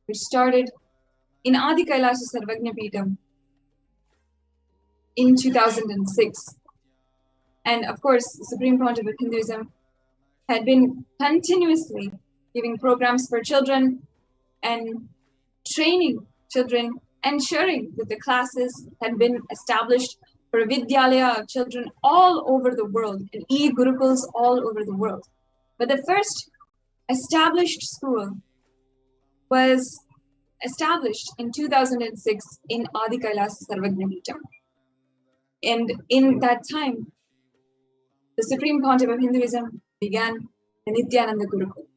which started in Adi Kailasa Sarvagnapeetham in 2006. And of course, the Supreme Pontiff of Hinduism had been continuously giving programs for children and training children, ensuring that the classes had been established for a Vidyalaya of children all over the world, and e-gurukuls all over the world. But the first established school was established in 2006 in Adi Kailasa Sarvagnapeetham. And in that time, the Supreme Pontiff of Hinduism began the Nithyananda Gurukul.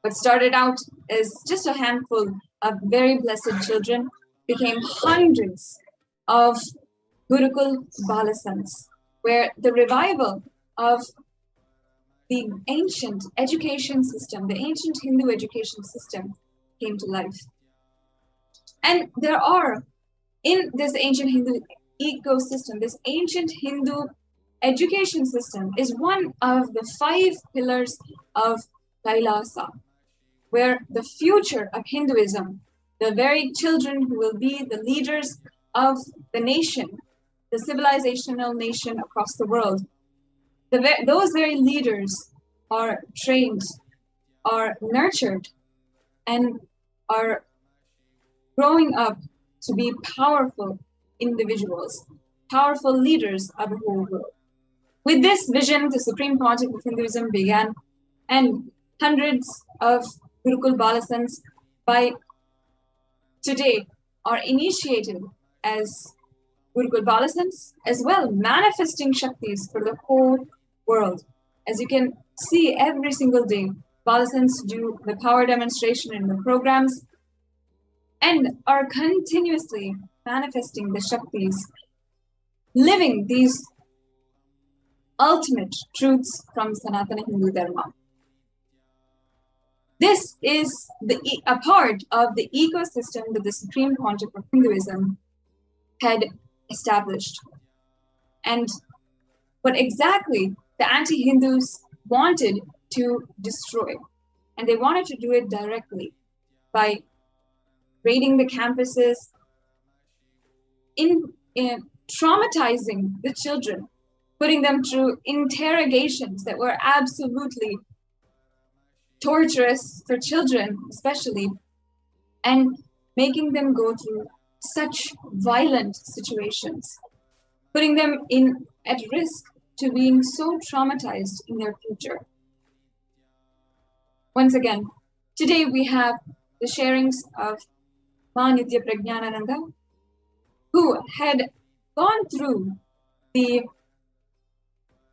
What started out as just a handful of very blessed children became hundreds of Gurukul Balasans, where the revival of the ancient education system, the ancient Hindu education system, came to life. And there are, in this ancient Hindu ecosystem, this ancient Hindu education system is one of the 5 pillars of Kailasa, where the future of Hinduism, the very children who will be the leaders of the nation, the civilizational nation across the world, those very leaders are trained, are nurtured, and are growing up to be powerful individuals, powerful leaders of the whole world. With this vision, the Supreme Pontiff of Hinduism began, and hundreds of Gurukul Balasans by today are initiated as Gurukul Balasans, as well manifesting Shaktis for the whole world. As you can see every single day, Balasans do the power demonstration in the programs and are continuously manifesting the Shaktis, living these ultimate truths from Sanatana Hindu Dharma. This is a part of the ecosystem that the Supreme Pontiff of Hinduism had established. And what exactly the anti-Hindus wanted to destroy. And they wanted to do it directly by raiding the campuses, in traumatizing the children, putting them through interrogations that were absolutely torturous for children, especially, and making them go through such violent situations, putting them at risk to being so traumatized in their future. Once again, today we have the sharings of Ma Nithya Prajnanananda, who had gone through the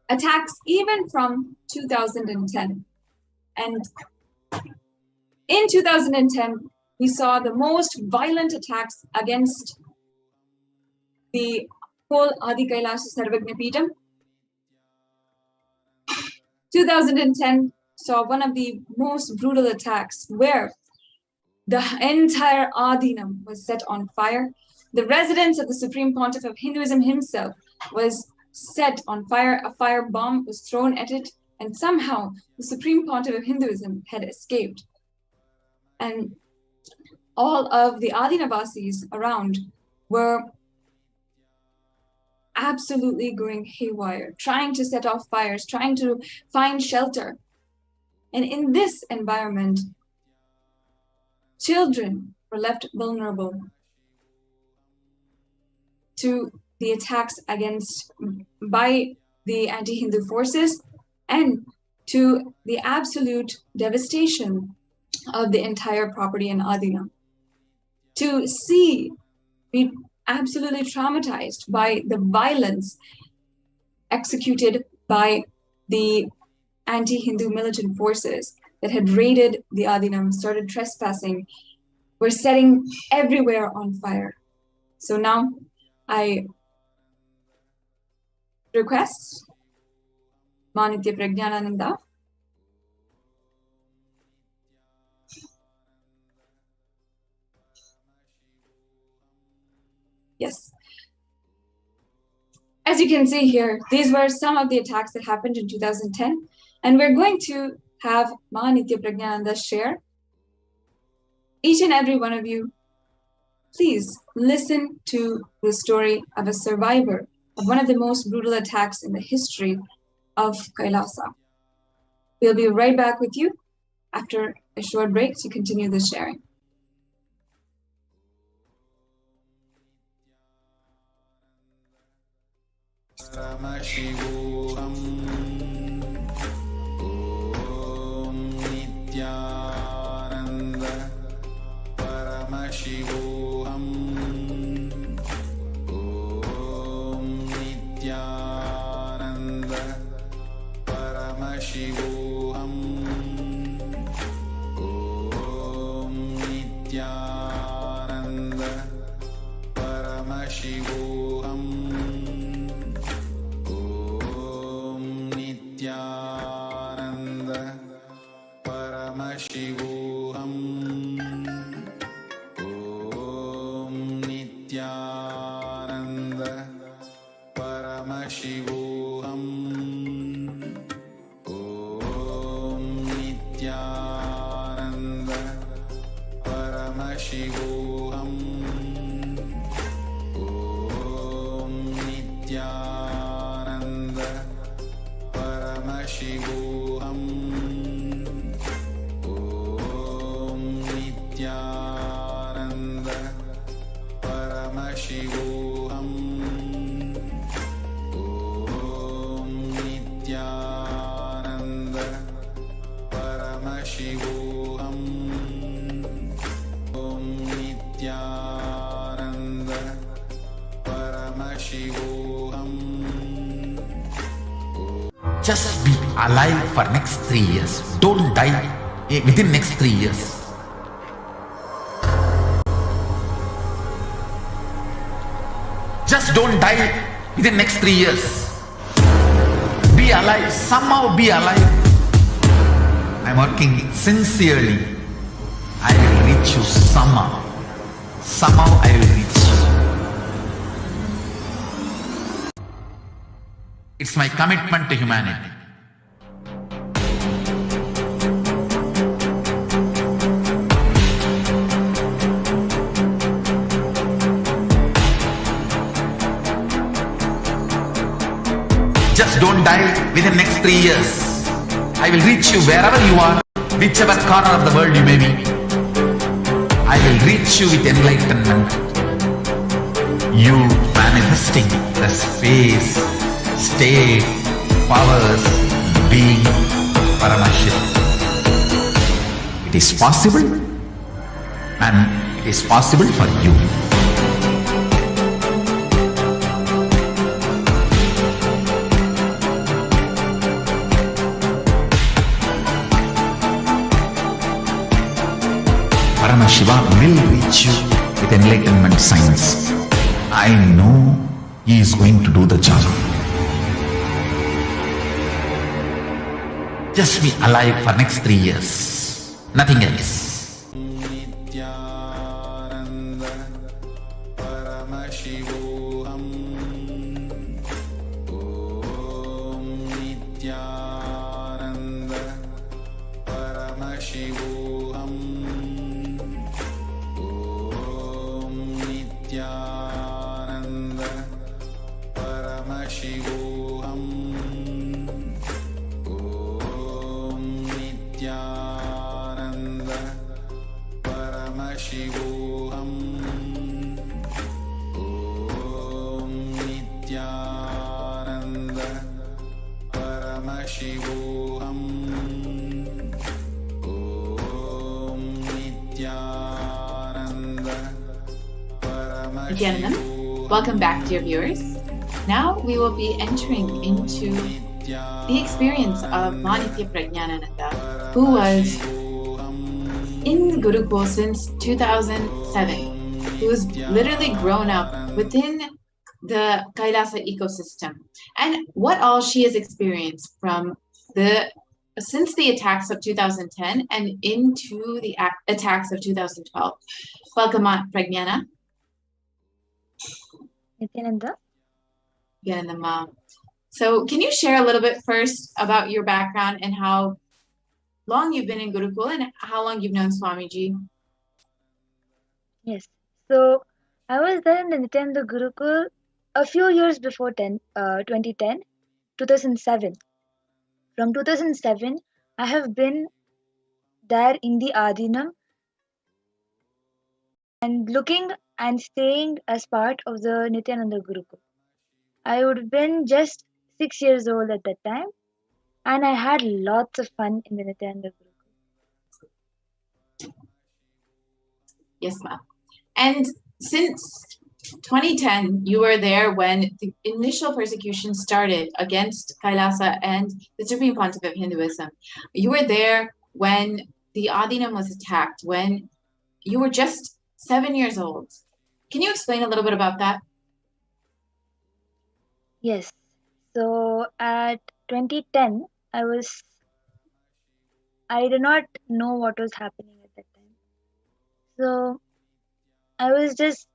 attacks even from 2010. And in 2010, we saw the most violent attacks against the whole Adi Kailasa Sarvagnapeetham. 2010 saw one of the most brutal attacks where the entire Adinam was set on fire. The residence of the Supreme Pontiff of Hinduism himself was set on fire. A fire bomb was thrown at it, and somehow the Supreme Pontiff of Hinduism had escaped. And all of the Adinavasis around were absolutely going haywire, trying to set off fires, trying to find shelter. And in this environment, children were left vulnerable to the attacks by the anti-Hindu forces and to the absolute devastation of the entire property in Adina. To be absolutely traumatized by the violence executed by the anti-Hindu militant forces that had raided the Adinam, started trespassing, were setting everywhere on fire. So now I request Ma Nithya Prajnanananda Yes. As you can see here, these were some of the attacks that happened in 2010. And we're going to have Ma Nithya Prajnananda share each and every one of you, please listen to the story of a survivor of one of the most brutal attacks in the history of Kailasa. We'll be right back with you after a short break to continue the sharing. Paramashivoham Om Nithyananda Paramashivoham Om Nithyananda Paramashivoham Om Nithyananda Paramashivoham Nithyananda Paramashivoham Om Nithyananda Paramashivoham Om Nithyananda Paramashivoham Om Nithyananda Paramashivoham Om Nithyananda Paramashivoham Om Nithyananda Paramashivoham Om Nithyananda Paramashivoham. Just be alive for next 3 years. Don't die within next 3 years. Just don't die within next 3 years. Be alive. Somehow be alive. I'm working sincerely. I will reach you somehow. Somehow I will reach you. It's my commitment to humanity. Just don't die within the next 3 years. I will reach you wherever you are, whichever corner of the world you may be. I will reach you with enlightenment. You manifesting the space, state, powers, being Paramashivoham. It is possible, and it is possible for you. Paramashiva will reach you with enlightenment science. I know he is going to do the job. Just be alive for next 3 years. Nothing else. Nithyananda Paramashivoham Om Nithyananda Paramashivoham Om Nithyananda Paramashivoham Om Nithyananda Paramashivoham Om Nithyananda Paramashivoham Om Nithyananda Nithyanandam, welcome back, dear viewers. Now we will be entering into the experience of Manitya Prajnanananda, who was in Gurukul since 2007, who's literally grown up within the Kailasa ecosystem, and what all she has experienced since the attacks of 2010 and into the attacks of 2012. Welcome, Prajnana. Nithyananda. So can you share a little bit first about your background and how long you've been in Gurukul and how long you've known Swamiji? Yes. So I was there in the Nityananda Gurukul a few years before 2010, 2007. From 2007, I have been there in the Adinam and looking and staying as part of the Nityananda Gurukul. I would have been just 6 years old at that time, and I had lots of fun in the Nityananda Gurukul. Yes, ma'am. And since 2010, you were there when the initial persecution started against Kailasa and the Supreme Pontiff of Hinduism. You were there when the Adinam was attacked, when you were just 7 years old. Can you explain a little bit about that? Yes. So at 2010, I did not know what was happening at that time. So I was just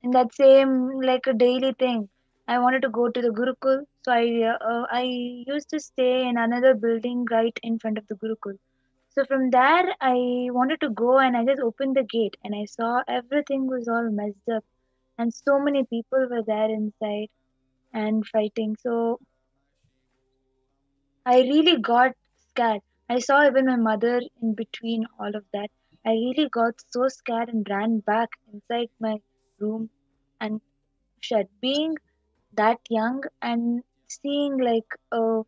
in that same like a daily thing. I wanted to go to the Gurukul, so I used to stay in another building right in front of the Gurukul. So from there, I wanted to go and I just opened the gate and I saw everything was all messed up and so many people were there inside and fighting. So I really got scared. I saw even my mother in between all of that. I really got so scared and ran back inside my room and shut. Being that young and seeing like a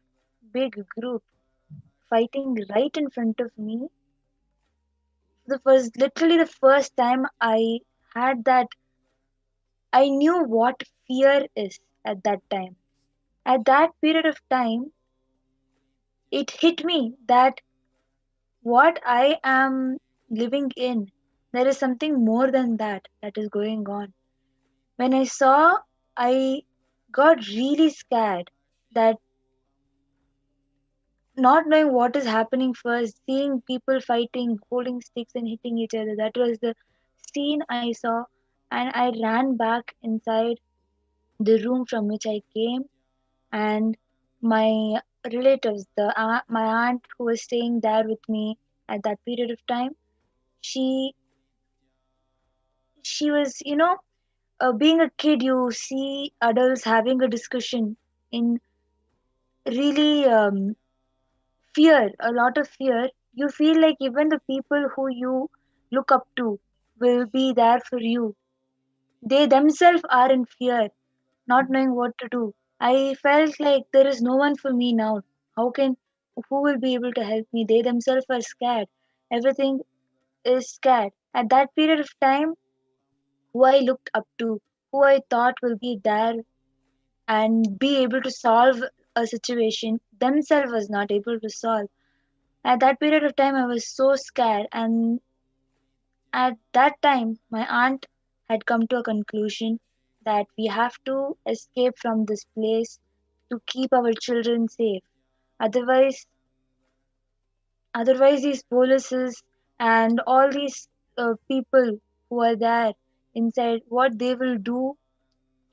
big group fighting right in front of me, the was literally the first time I had that. I knew what fear is at that time. At that period of time, it hit me that what I am living in, there is something more than that is going on. When I saw, I got really scared that not knowing what is happening first, seeing people fighting, holding sticks and hitting each other. That was the scene I saw, and I ran back inside the room from which I came, and my relatives, my aunt who was staying there with me at that period of time, she she was, being a kid, you see adults having a discussion in really a lot of fear. You feel like even the people who you look up to will be there for you. They themselves are in fear, not knowing what to do. I felt like there is no one for me now. Who will be able to help me? They themselves are scared. Everything is scared. At that period of time, who I looked up to, who I thought will be there and be able to solve a situation, themselves was not able to solve. At that period of time, I was so scared, and at that time, my aunt had come to a conclusion that we have to escape from this place to keep our children safe. Otherwise, otherwise these policies and all these people who are there inside, what they will do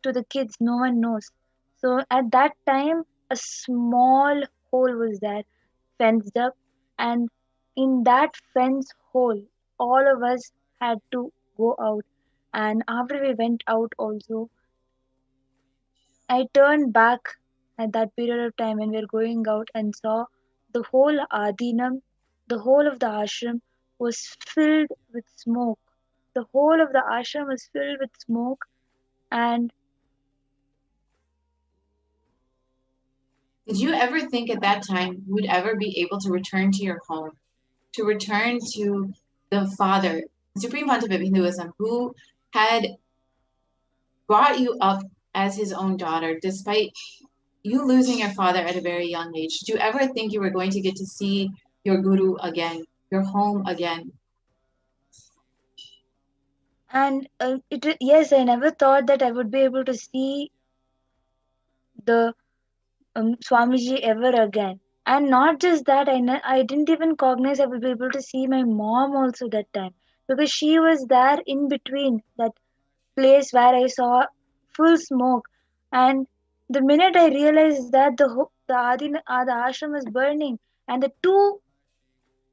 to the kids, no one knows. So at that time, a small hole was there, fenced up, and in that fence hole, all of us had to go out. And after we went out, also, I turned back at that period of time when we were going out and saw the whole Adinam, the whole of the ashram was filled with smoke. The whole of the ashram was filled with smoke, and Did you ever think at that time you would ever be able to return to your home, to return to the Father, the Supreme Pontiff of Hinduism, who had brought you up as his own daughter, despite you losing your father at a very young age? Did you ever think you were going to get to see your guru again, your home again? yes, I never thought that I would be able to see the Swamiji ever again. And not just that, I didn't even cognize I would be able to see my mom also that time, because she was there in between that place where I saw full smoke. And the minute I realized that the ashram was burning, and the two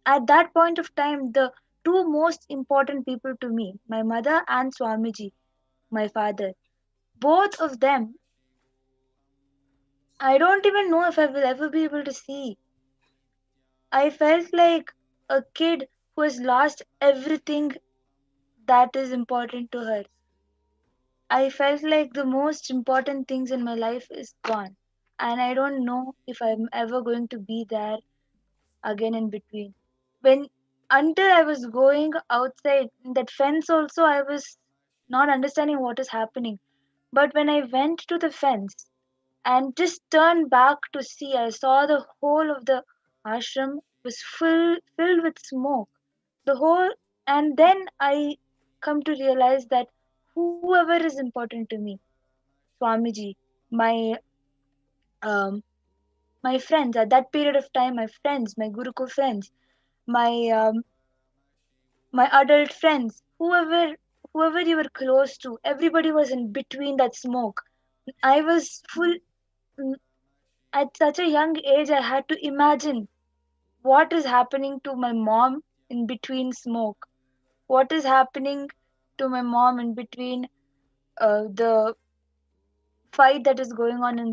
at that point of time, the two most important people to me, my mother and Swamiji, my father. Both of them, I don't even know if I will ever be able to see. I felt like a kid who has lost everything that is important to her. I felt like the most important things in my life is gone. And I don't know if I'm ever going to be there again in between. When until I was going outside that fence also I was not understanding what is happening. But when I went to the fence and just turned back to see, I saw the whole of the ashram was filled with smoke. The whole and then I come to realize that whoever is important to me, Swamiji, my um, my friends at that period of time, my friends, my Gurukul friends, my my adult friends, whoever you were close to, everybody was in between that smoke. I was full mm, at such a young age. I had to imagine what is happening to my mom in between smoke. What is happening to my mom in between the fight that is going on in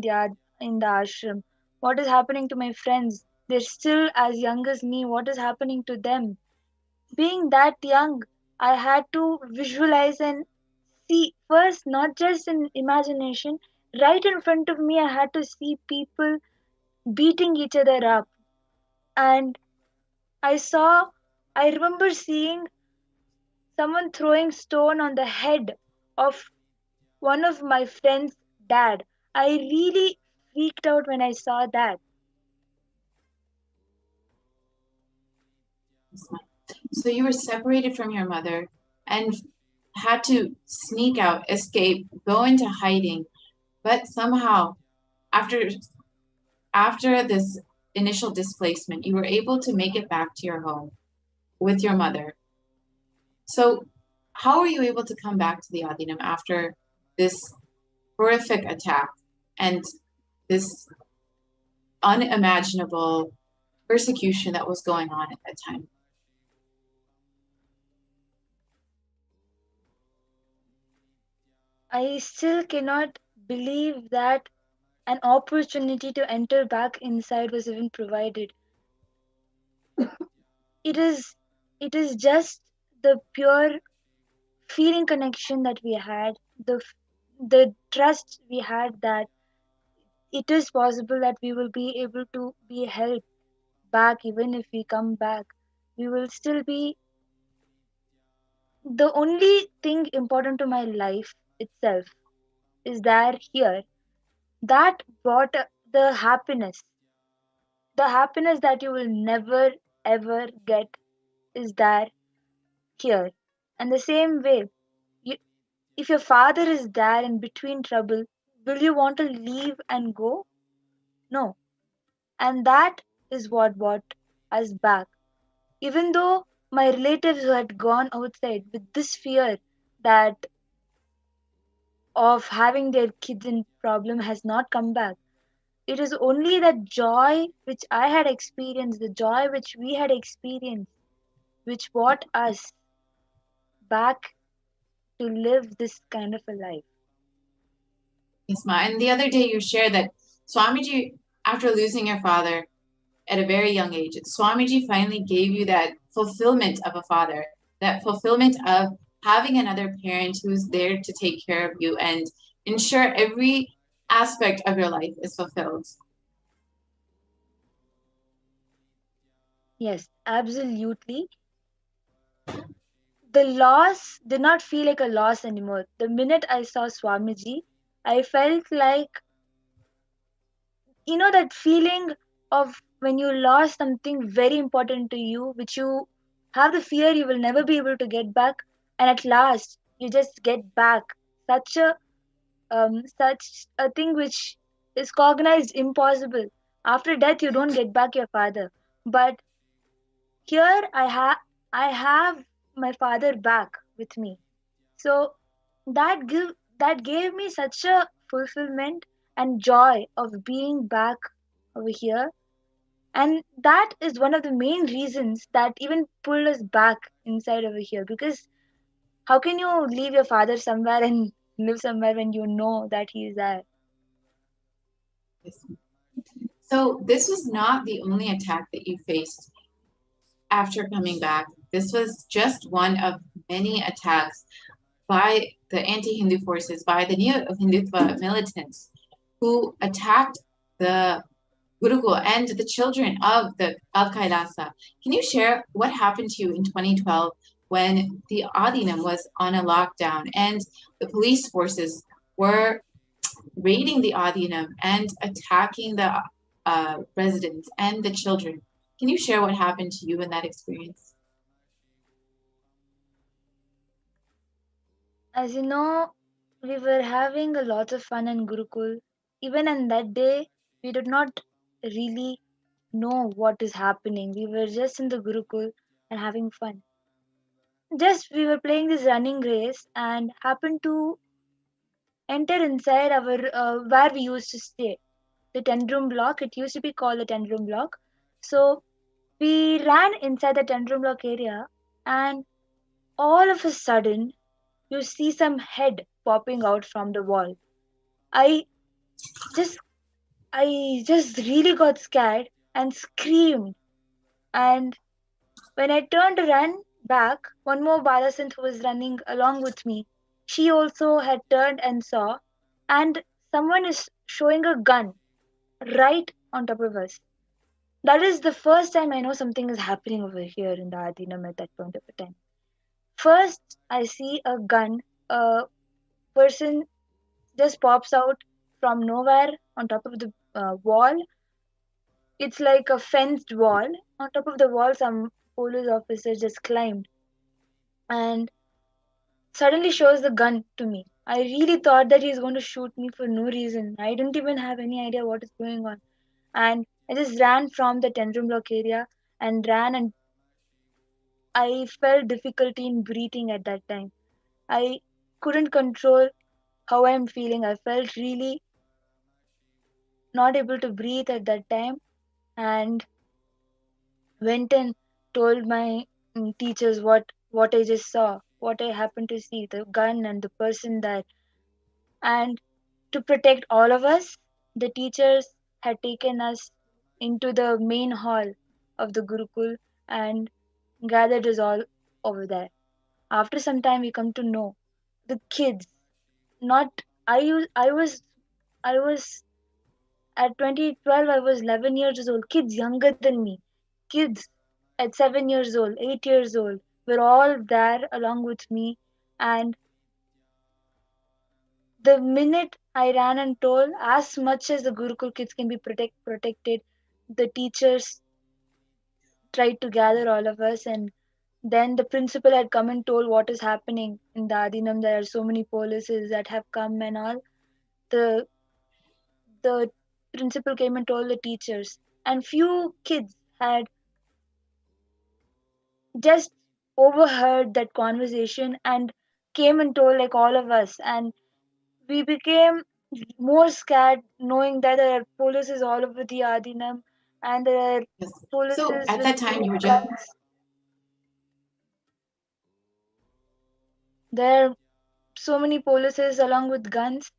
in the ashram. What is happening to my friends? They're still as young as me. What is happening to them? Being that young, I had to visualize and see first, not just in imagination. Right in front of me, I had to see people beating each other up. And I saw, I remember seeing someone throwing stone on the head of one of my friend's dad. I really freaked out when I saw that. So you were separated from your mother and had to sneak out, escape, go into hiding, but somehow after this initial displacement, you were able to make it back to your home with your mother. So how were you able to come back to the Adinam after this horrific attack and this unimaginable persecution that was going on at that time? I still cannot believe that an opportunity to enter back inside was even provided. It is it is just the pure feeling connection that we had, the trust we had that it is possible that we will be able to be helped back even if we come back. We will still be the only thing important to my life itself is there here that brought the happiness that you will never ever get is there here. And the same way, you, if your father is there in between trouble, will you want to leave and go? No. And that is what brought us back. Even though my relatives who had gone outside with this fear that of having their kids in problem has not come back, it is only that joy which I had experienced, the joy which we had experienced, which brought us back to live this kind of a life. Yes, Ma. And the other day you shared that Swamiji, after losing your father at a very young age, Swamiji finally gave you that fulfillment of a father, that fulfillment of having another parent who's there to take care of you and ensure every aspect of your life is fulfilled. Yes, absolutely. The loss did not feel like a loss anymore. The minute I saw Swamiji, I felt like, that feeling of when you lost something very important to you, which you have the fear you will never be able to get back, and at last you just get back. Such a thing which is cognized impossible. After death, you don't get back your father, but here I have my father back with me. So that gave me such a fulfillment and joy of being back over here. And that is one of the main reasons that even pulled us back inside over here. Because how can you leave your father somewhere and live somewhere when you know that he is there? So this was not the only attack that you faced after coming back. This was just one of many attacks by the anti-Hindu forces, by the Neo-Hindutva militants who attacked the Gurukul and the children of Kailasa. Can you share what happened to you in 2012 when the Adinam was on a lockdown and the police forces were raiding the Adinam and attacking the residents and the children? Can you share what happened to you in that experience? As you know, we were having a lot of fun in Gurukul. Even on that day, we did not really know what is happening. We were just in the Gurukul and having fun. Just we were playing this running race and happened to enter inside our where we used to stay, the 10-room block. It used to be called the 10-room block. So we ran inside the 10-room block area, and all of a sudden, you see some head popping out from the wall. I just I just really got scared and screamed. And when I turned to run back, one more Balasant who was running along with me, she also had turned and saw, and someone is showing a gun right on top of us. That is the first time I know something is happening over here in the Adinam at that point of time. First, I see a gun, a person just pops out from nowhere on top of the wall. It's like a fenced wall. On top of the wall, some police officer just climbed and suddenly shows the gun to me. I really thought that he's going to shoot me for no reason. I didn't even have any idea what is going on. And I just ran from the 10-room block area and ran, and I felt difficulty in breathing at that time. I couldn't control how I'm feeling. I felt really not able to breathe at that time, and went and told my teachers what I just saw, what I happened to see, the gun and the person there. And to protect all of us, the teachers had taken us into the main hall of the Gurukul and gathered us all over there. After some time, we come to know the kids. Not I was at 2012. I was 11 years old. Kids younger than me, kids at 7 years old, 8 years old, were all there along with me. And the minute I ran and told, as much as the Gurukul kids can be protected, the teachers tried to gather all of us. And then the principal had come and told what is happening in the Adinam. There are so many policies that have come and all. The the principal came and told the teachers, and few kids had just overheard that conversation and came and told like all of us. And we became more scared knowing that there are policies all over the Adinam, and there are Yes. So policies at with that time, you were just guns. There are so many policies along with guns.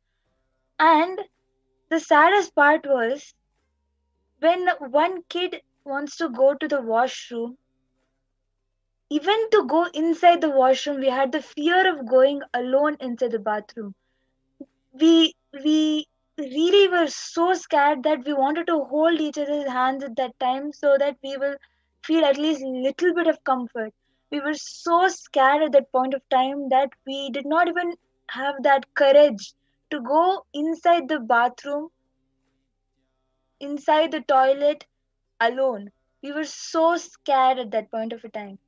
And the saddest part was when one kid wants to go to the washroom, even to go inside the washroom, we had the fear of going alone inside the bathroom. We really were so scared that we wanted to hold each other's hands at that time so that we will feel at least little bit of comfort. We were so scared at that point of time that we did not even have that courage to go inside the bathroom, inside the toilet alone. We were so scared at that point of a time.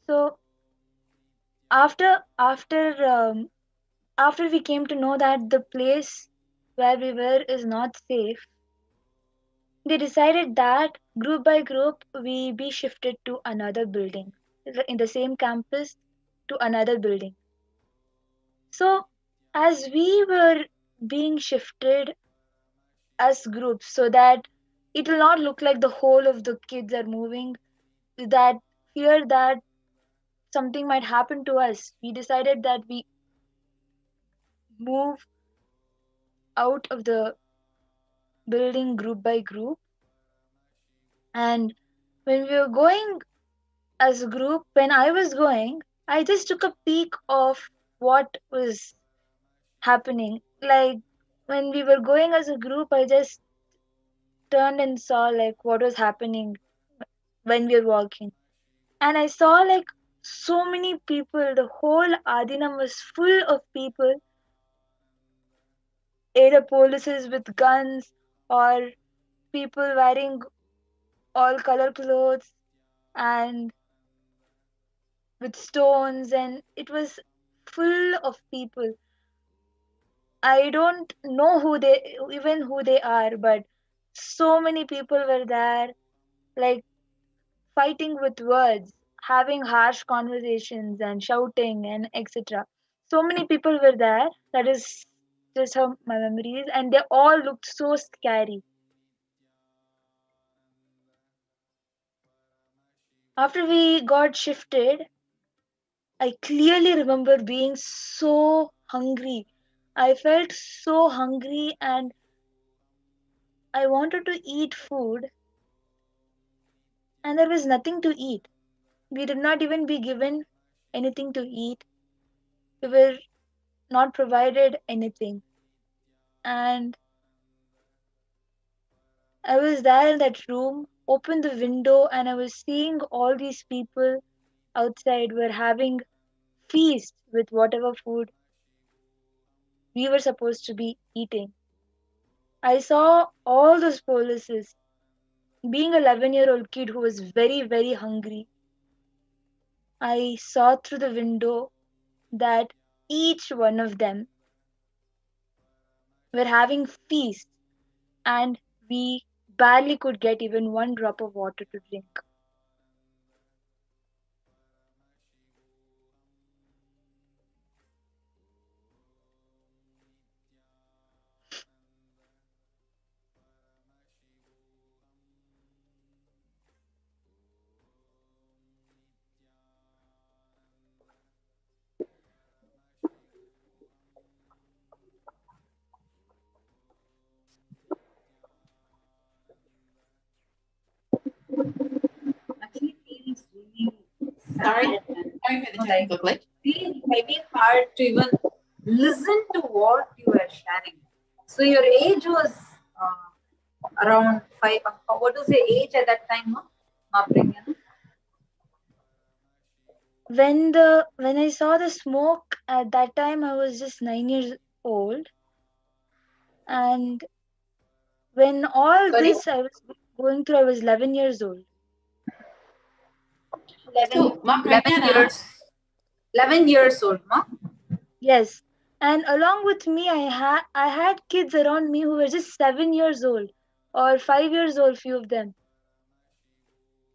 So after after we came to know that the place where we were is not safe, they decided that group by group we be shifted to another building in the same campus. to another building. So as we were being shifted as groups, so that it will not look like the whole of the kids are moving, that fear that something might happen to us, we decided that we move out of the building group by group. And when we were going as a group, when I was going, I just took a peek of what was happening. Like when we were going as a group, I just turned and saw like what was happening when we were walking. And I saw like so many people, the whole Adinam was full of people, either polices with guns or people wearing all color clothes and with stones, and it was full of people. I don't know who they are, but so many people were there, like fighting with words, having harsh conversations and shouting and etc. So many people were there. That is just how my memory is, and they all looked so scary. After we got shifted, I clearly remember being so hungry. I felt so hungry and I wanted to eat food, and there was nothing to eat. We did not even be given anything to eat. We were not provided anything. And I was there in that room, opened the window, and I was seeing all these people outside were having feast with whatever food we were supposed to be eating. I saw all those policies. Being a 11-year-old kid who was very, very hungry, I saw through the window that each one of them were having feast, and we barely could get even one drop of water to drink. Actually feels really Sorry, sad and sorry for the like technical glitch. really heavy hard to even listen to what you were sharing. So your age was around 5. What was your age at that time, Pragyan? When I saw the smoke at that time, I was just 9 years old, and when all Sorry? this I was going through, I was 11 years old. 11, So, Ma 11 Pragyana, years. 11 years old, ma? Yes, and along with me, I had kids around me who were just 7 years old or 5 years old, few of them,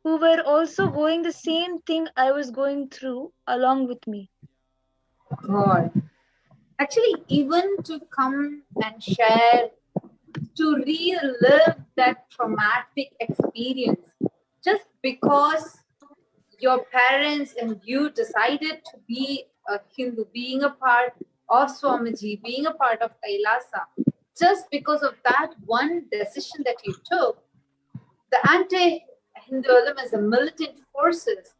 who were also going the same thing I was going through along with me. God. Actually, even to come and share, to relive that traumatic experience, just because your parents and you decided to be a Hindu, being a part of Swamiji, being a part of Kailasa, just because of that one decision that you took, the anti-Hinduism as a militant forces,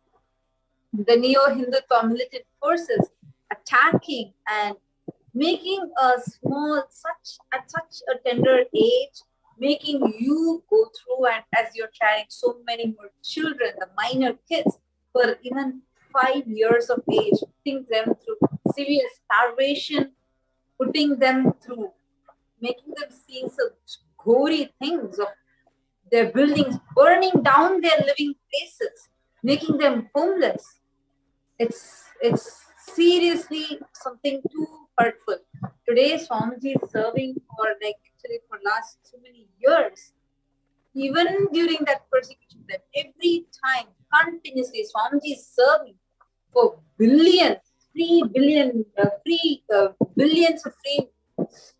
the neo-Hindutva militant forces attacking and making a small, at such a tender age, making you go through, and as you're sharing, so many more children, the minor kids, were even 5 years of age, putting them through severe starvation, putting them through, making them see such gory things of their buildings, burning down their living places, making them homeless. It's seriously something too hurtful. Today, Swamiji is serving for for last so many years. Even during that persecution, that every time continuously Swamiji is serving. for billions, billions of free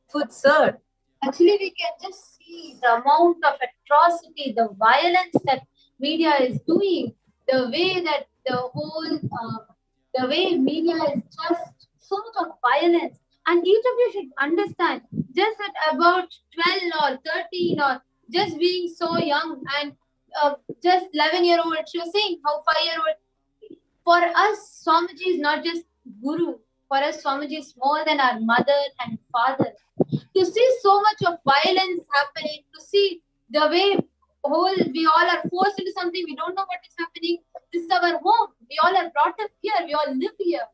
food served. Actually, we can just see the amount of atrocity, the violence that media is doing, the way that the way media is just so much of violence. And each of you should understand, just at about 12 or 13 or just being so young and just 11-year-old, she was saying how 5-year-old. For us, Swamiji is not just Guru. For us, Swamiji is more than our mother and father. To see so much of violence happening, to see the way we all are forced into something, we don't know what is happening. This is our home. We all are brought up here. We all live here.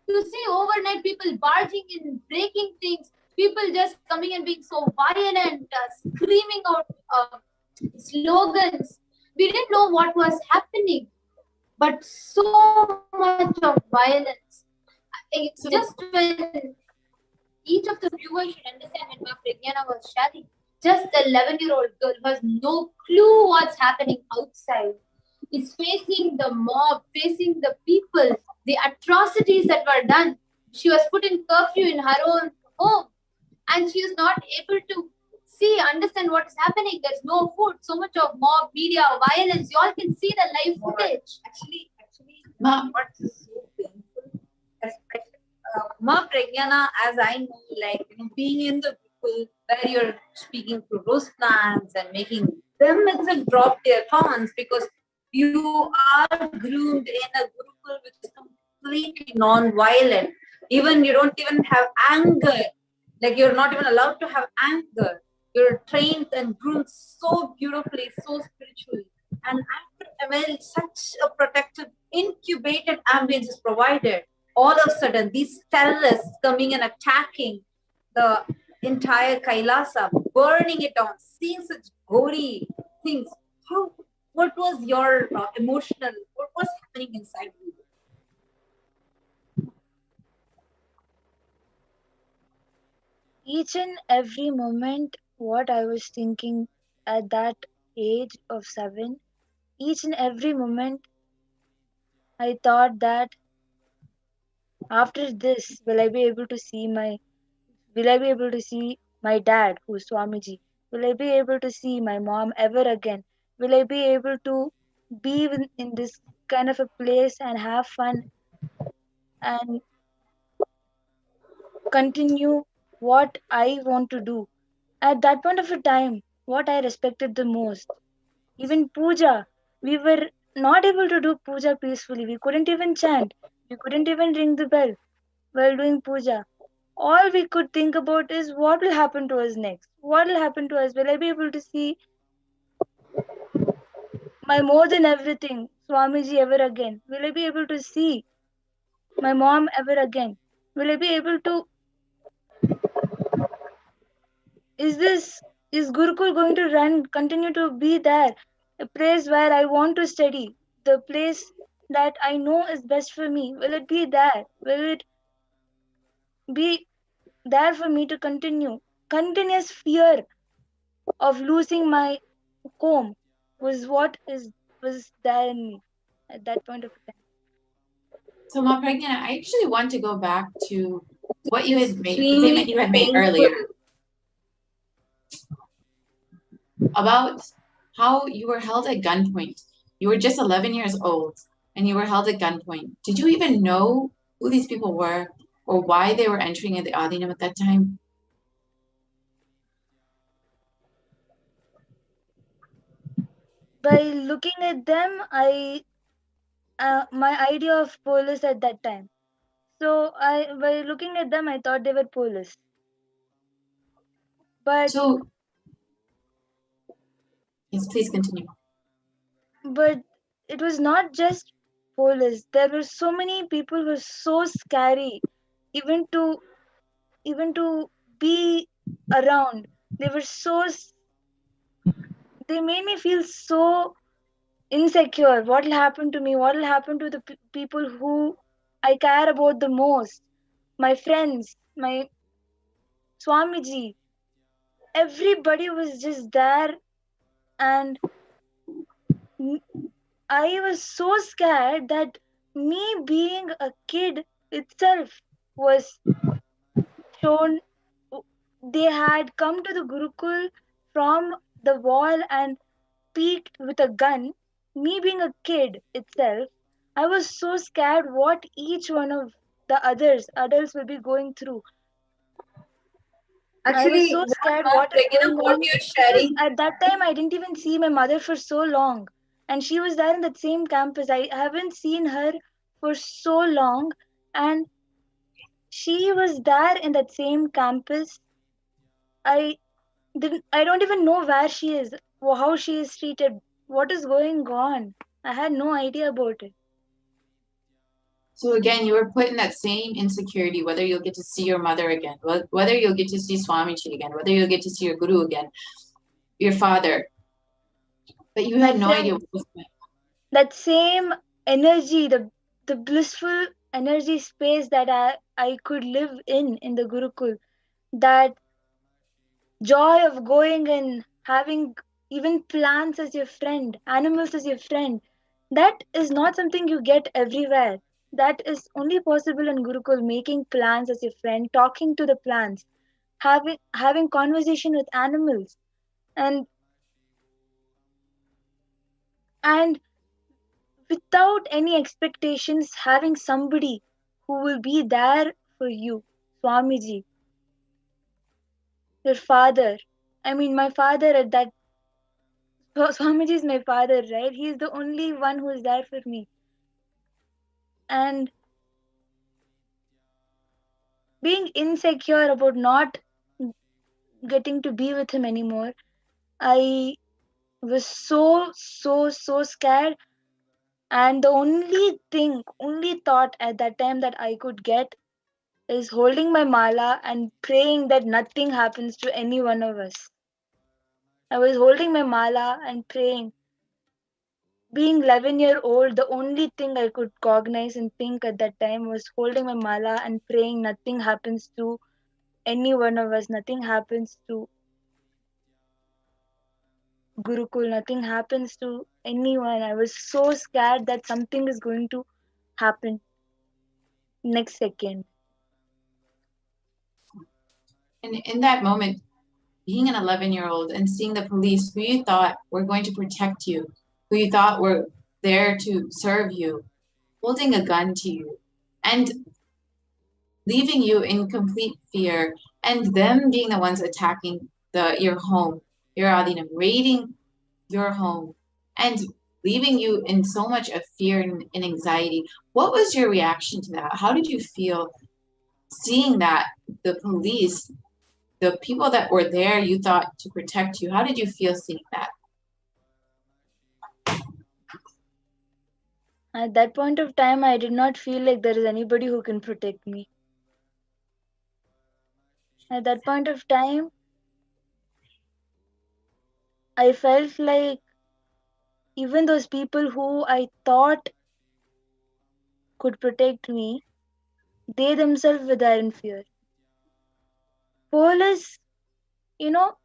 To see overnight people barging in, breaking things, people just coming and being so violent, screaming out slogans. We didn't know what was happening, but so much of violence. It's just when each of the viewers should understand when Ma Pragyana was sharing, just the 11-year-old girl who has no clue what's happening outside is facing the mob, facing the people, the atrocities that were done. She was put in curfew in her own home and she is not able to understand what is happening. There's no food, so much of mob, media, violence. You all can see the live footage. Actually, what's so painful? Ma Pragyana, as I know, like, being in the people where you're speaking to rose plants and making them itself drop their thorns because you are groomed in a gurukul which is completely non-violent. Even you don't even have anger. Like, you're not even allowed to have anger. You're trained and groomed so beautifully, so spiritually. And after such a protected, incubated ambience is provided. All of a sudden, these terrorists coming and attacking the entire Kailasa, burning it down, seeing such gory things. What was your emotional, what was happening inside you? Each and every moment, what I was thinking at that age of 7, each and every moment, I thought that after this, will I be able to see my dad, who's Swamiji? Will I be able to see my mom ever again? Will I be able to be in this kind of a place and have fun and continue what I want to do? At that point of a time, what I respected the most, even puja, we were not able to do puja peacefully. We couldn't even chant. We couldn't even ring the bell while doing puja. All we could think about is what will happen to us next? What will happen to us? Will I be able to see my more than everything, Swamiji, ever again? Will I be able to see my mom ever again? Will I be able to? Is Gurukul going to continue to be there? A place where I want to study, the place that I know is best for me. Will it be there? Will it be there for me to continue? Continuous fear of losing my comb was was there in me at that point of time. So, Ma Pragyana, I actually want to go back to what you had made, the Extremely statement you had made painful. earlier about how you were held at gunpoint. You were just 11 years old and you were held at gunpoint. Did you even know who these people were or why they were entering in the Adinam at that time? By looking at them, my idea of police at that time. So by looking at them, I thought they were police. But So, yes, please continue. but it was not just police. There were so many people who were so scary, even to be around. They were they made me feel so insecure. What will happen to me? What will happen to the people who I care about the most? My friends, my Swamiji, everybody was just there, and I was so scared that me being a kid itself was shown. They had come to the Gurukul from the wall and peeked with a gun. Me being a kid itself, I was so scared what each one of the adults will be going through. I was Actually, so scared what is like, going what on you're because sharing. at that time I didn't even see my mother for so long, and she was there in that same campus. I haven't seen her for so long, and she was there in that same campus. I I don't even know where she is, or how she is treated, what is going on. I had no idea about it. So again, you were put in that same insecurity, whether you'll get to see your mother again, whether you'll get to see Swamiji again, whether you'll get to see your guru again, your father. But you My had no idea friends, what was going that same energy, the blissful energy space that I could live in the Gurukul, that joy of going and having even plants as your friend, animals as your friend, that is not something you get everywhere. That is only possible in Gurukul, making plants as your friend, talking to the plants, having conversation with animals, and and without any expectations, having somebody who will be there for you. Swamiji, your father. I mean, my father at that. Swamiji is my father, right? He is the only one who is there for me. And being insecure about not getting to be with him anymore, I was so scared. And the only thought at that time that I could get is holding my mala and praying that nothing happens to any one of us. I was holding my mala and praying. Being 11-year-old, the only thing I could cognize and think at that time was holding my mala and praying nothing happens to any one of us, nothing happens to Gurukul, nothing happens to anyone. I was so scared that something is going to happen next second. on. In that moment, being an 11-year-old and seeing the police who you thought were going to protect you, who you thought were there to serve you, holding a gun to you, and leaving you in complete fear, and them being the ones attacking your home, your adinam, raiding your home, and leaving you in so much of fear and anxiety. What was your reaction to that? How did you feel seeing that the police, the people that were there you thought to protect you, how did you feel seeing that? At that point of time, I did not feel like there is anybody who can protect me. At that point of time, I felt like even those people who I thought could protect me, they themselves were there in fear. Police, you know,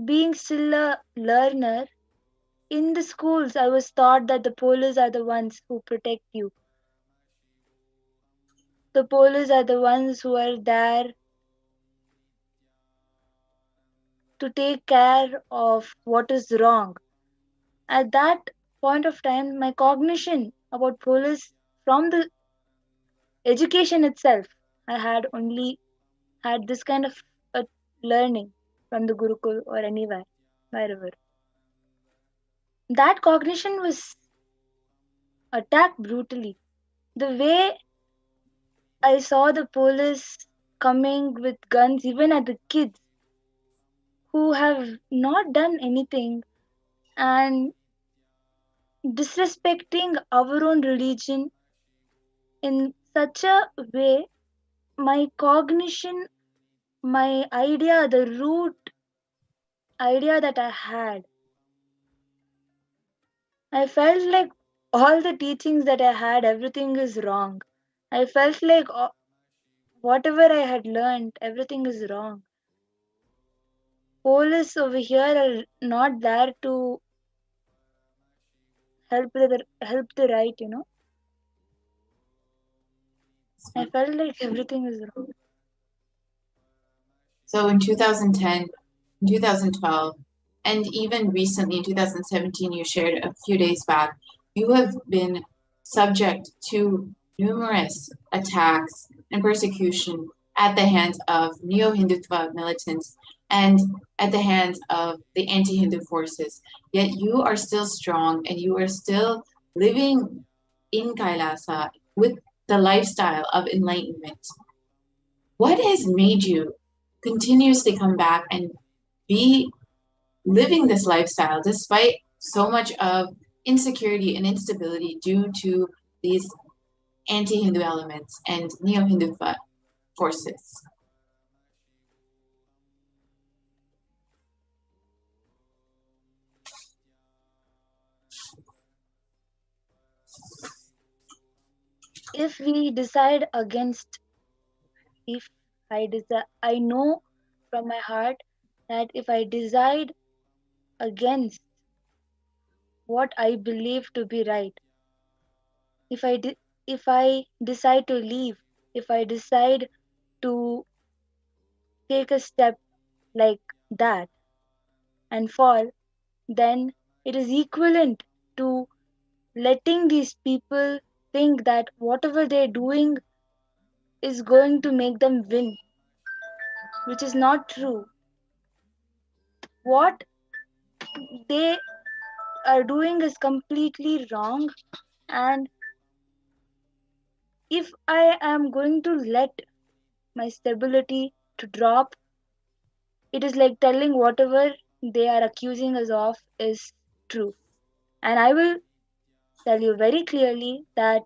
being still a learner, in the schools, I was taught that the police are the ones who protect you. The police are the ones who are there to take care of what is wrong. At that point of time, my cognition about police from the education itself, I had only had this kind of learning from the Gurukul or anywhere, wherever. That cognition was attacked brutally. The way I saw the police coming with guns, even at the kids who have not done anything, and disrespecting our own religion in such a way, my cognition, my idea, the root idea that I had, I felt like all the teachings that I had, everything is wrong. I felt like whatever I had learned, everything is wrong. Police over here are not there to help the right, you know. I felt like everything is wrong. So in 2010, 2012, and even recently in 2017, you shared a few days back, you have been subject to numerous attacks and persecution at the hands of neo-Hindutva militants and at the hands of the anti-Hindu forces. Yet you are still strong and you are still living in Kailasa with the lifestyle of enlightenment. What has made you continuously come back and be living this lifestyle despite so much of insecurity and instability due to these anti-Hindu elements and neo-Hindu forces? If we decide against, I know from my heart that if I decide against what I believe to be right, if I decide to leave, if I decide to take a step like that and fall, then it is equivalent to letting these people think that whatever they're doing is going to make them win, which is not true. What they are doing is completely wrong, and if I am going to let my stability to drop, it is like telling whatever they are accusing us of is true. And I will tell you very clearly that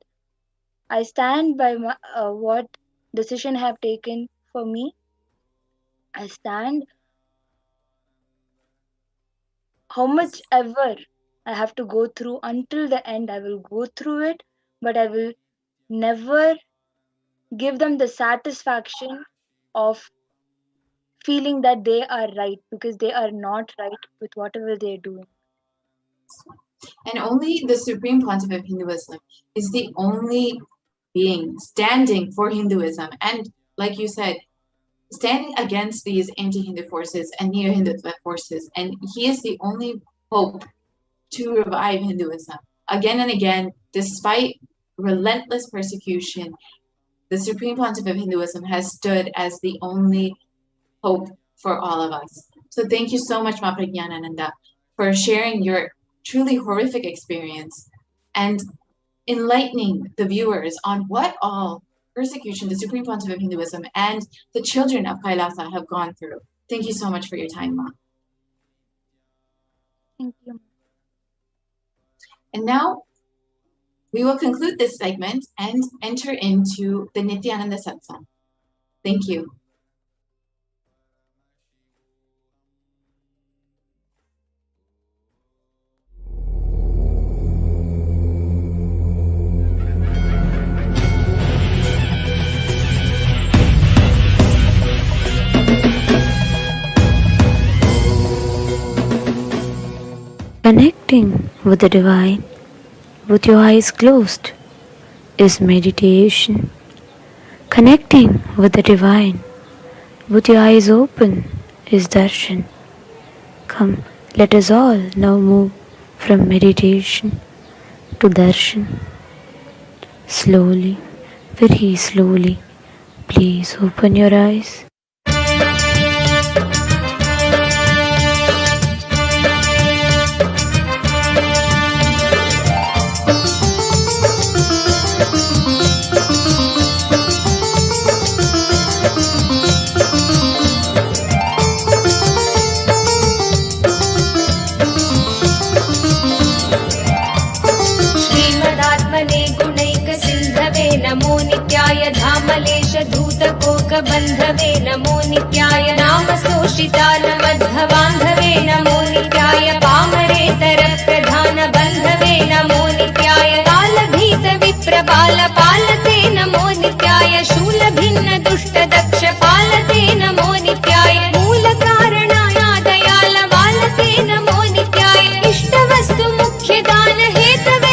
I stand by what decision I have taken for me. I stand how much ever I have to go through until the end. I will go through it, but I will never give them the satisfaction of feeling that they are right, because they are not right with whatever they're doing. And only the Supreme Pontiff of Hinduism is the only being standing for Hinduism and, like you said, standing against these anti-Hindu forces and neo-Hindu forces. And he is the only hope to revive Hinduism. Again and again, despite relentless persecution, the Supreme Pontiff of Hinduism has stood as the only hope for all of us. So thank you so much, Ma Prajnanananda, for sharing your truly horrific experience and enlightening the viewers on what all persecution the Supreme Pontiff of Hinduism and the children of Kailasa have gone through. Thank you so much for your time, Ma. Thank you. And now we will conclude this segment and enter into the Nithyananda Satsang. Thank you. Connecting with the divine with your eyes closed is meditation. Connecting with the divine with your eyes open is darshan. Come, let us all now move from meditation to darshan. Slowly, very slowly, please open your eyes. नमो नित्याय धामलेश धूतकोकबन्धवे नमो नित्याय नामशोषितालमद्धबान्धवे नमो नित्याय पामरेतरप्रधानबन्धवे नमो नित्याय कालभीतविप्रबालपालते नमो नित्याय शूलभिन्न दुष्टदक्षपालते नमो नित्याय मूलकारणाय दयालवालते नमो नित्याय इष्टवस्तु मुख्यदानहेतवे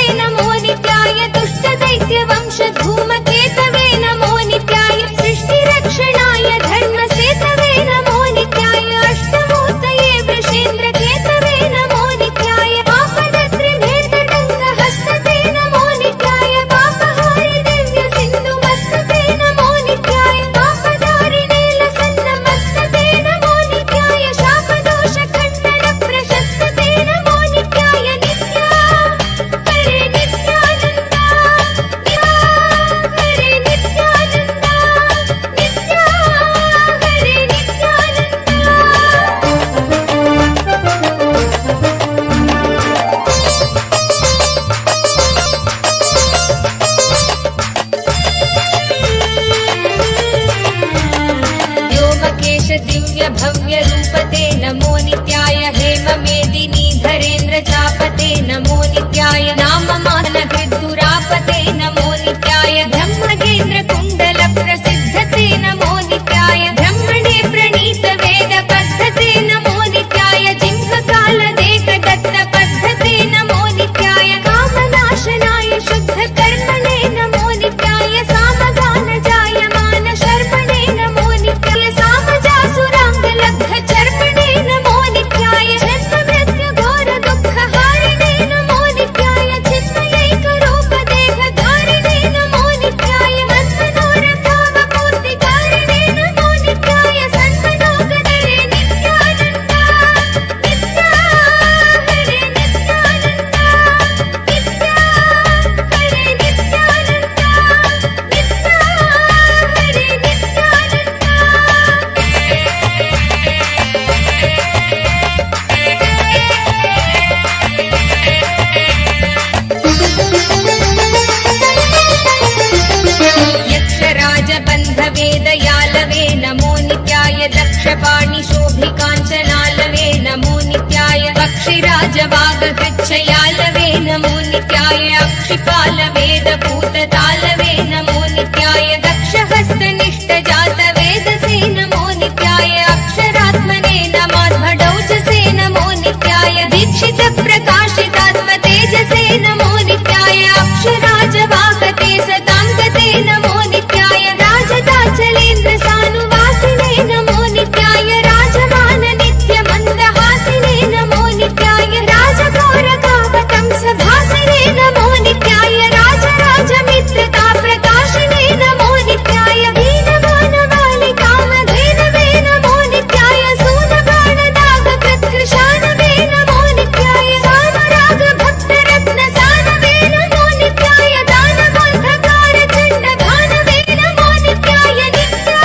नागहृच्छयालवे नमो नित्याय अक्षिपालवेदभूततालवे नमो नित्याय दक्षहस्तनिष्ठजातवेदसे नमो नित्याय अक्षरात्मने नमाध्वडौचसे नमो नित्याय दीक्षितप्रकाशितात्मतेजसे नमो नित्याय अक्षराजवाहते सतां गते नमो नित्याय राजदाचलेन्द्रसानुवासिने नमो नित्याय राजमान नित्यमन्दहासिने नमो नित्याय राजगौरकावतं सभासिने नमो नित्याय राजराजमित्रता प्रकाशिने नमो नित्याय दीनमानवालिकामधेनवे नमो नित्याय सूनबाणदागकृत्कृशानवे नमो नित्याय सानुरागभक्तरत्नसानवे नमो नित्याय दानबोधकारचण्डघानवे नमो नित्याय नित्या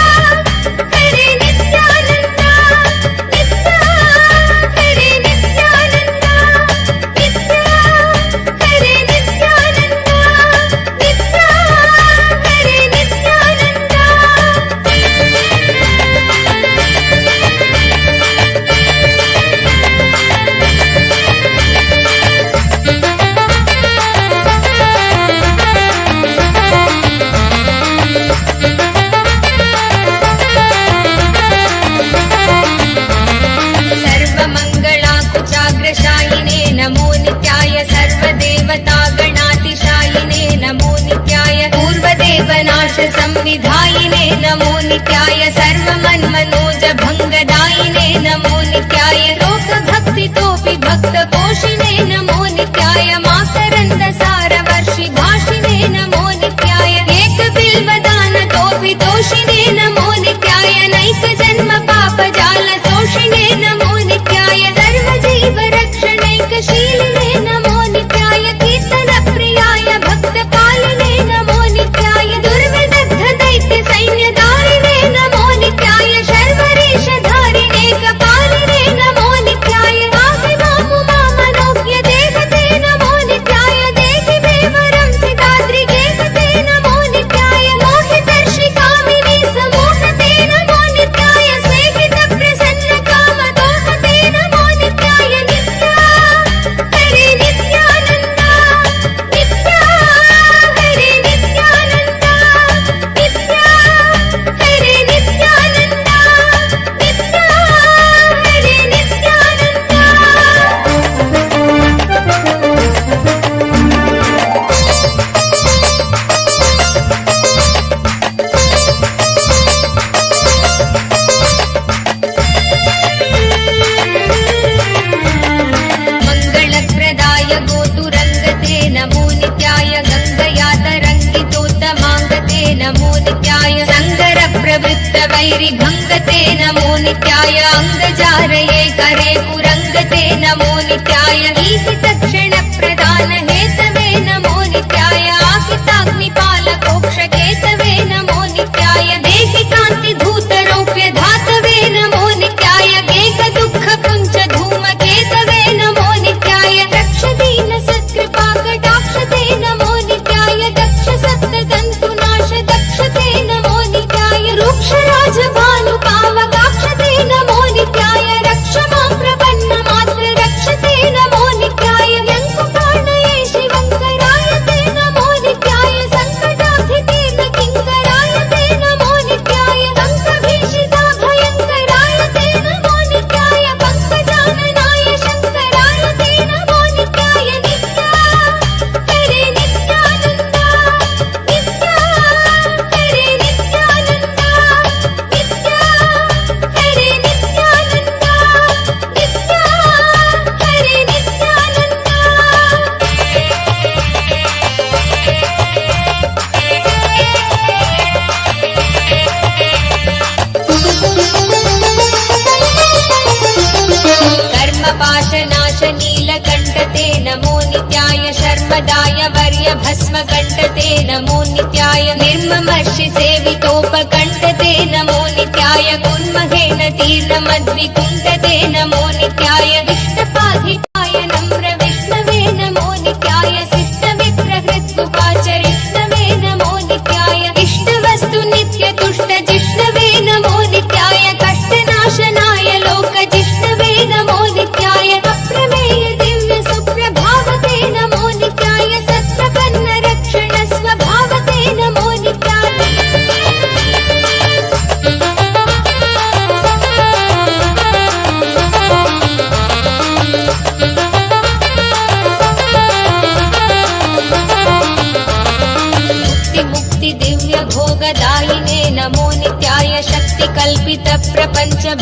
हरे नित्यानन्दा नित्या हरे नित्यानन्दा नित्या हरे नित्यानन्दा नित्या हरे नित्यानन्दा सर्वमङ्गलाकुचाग्रशायिने नमो नित्याय सर्वदेवतागणातिशायिने नमो नित्याय पूर्वदेवनाशसंविधायिने नमो नित्याय सर्वमन्मनोजभङ्गदायिने नमो नित्याय लोकभक्तितोऽपि भक्तपोषिणे नमो नित्याय माकरन्दसारवर्षिभाषिणे नमो नित्याय एकबिल्वदानतोऽपि तोषिणे नमो नित्याय नैकजन्म पापजालशोषिणे नमो नित्याय सर्वजीवरक्षणैकशीलिने नमो नित्याय कीर्तनप्रियाय भक्तपालिने नमो नित्याय दुर्विदग्धदैत्यसैन्यधारिणे नमो नित्याय शर्वरीशधारिणे कपालिने नमो नित्याय पाहि मामुमामनोज्ञदेहते नमो नित्याय देहि मे वरं सिताद्रिगेहते नमो नित्याय मोहितर्षिकामिनी समोहते नमो नित्याय स्नेहितप्रसन्नकामदोहते नमो नित्याय नित्या हरे नित्यानन्दा नित्या हरे नित्यानन्दा नित्या हरे नित्यानन्दा नित्या हरे नित्यानन्दा मङ्गलप्रदाय गोतुरङ्गते नमो नित्याय गङ्गया तरङ्गितोत्तमाङ्गते नमो नित्याय सङ्गरप्रवृत्तवैरिभङ्गते नमो नित्याय अङ्गजारये करे पुरङ्गते नमो नित्याय ईहितक्षणप्रदानहेतवे नमो नित्याय आहिताग्निपालकोक्षकेतवे नमो नित्याय देहि कान्तिधूतरौप्य धातवे नमो नित्याय गेकदुःखपुञ्जधूमकेतवे नमो नित्याय रक्षदीन सत्कृपाकटाक्षते नमो नित्याय दक्ष सप्ततन्तुनाश दक्षते नमो नित्याय रूक्षराजभानुपावकाक्षते नमो नित्याय रक्ष मां प्रपन्नमात्र रक्षते नमो नित्याय यङ्कुपाणये शिवङ्कराय ते नमो नित्याय सङ्कटाधितीर्णकिङ्कराय ते नमो नित्याय अङ्कभीषिताभयङ्कराय ते नमो नित्याय पङ्कजाननाय शङ्कराय ते नमो नित्याय नित्या हरे नित्यानन्दा नित्या हरे नित्यानन्दा नित्या हरे नित्यानन्दा नित्या हरे नित्यानन्दा कर्मपाशनाश नीलकण्ठते नमो नित्याय शर्मदाय वर्यभस्मकण्ठते नमो नित्याय निर्ममर्षि सेवितोपकण्ठते नमो नित्याय कुर्महेण तीर्णमद्विकुण्ठते नमो नित्याय विष्णुपाधिकाय नम्र विष्णवे नमो नित्याय शिष्टविप्रहृत्कुपाचरिष्णवे नमो नित्याय इष्टवस्तु नित्यतुष्ट जिष्णवे नमो नित्याय कष्टनाशनाय लोकजिष्णवे नमो नित्याय अप्रमेय दिव्य सुप्र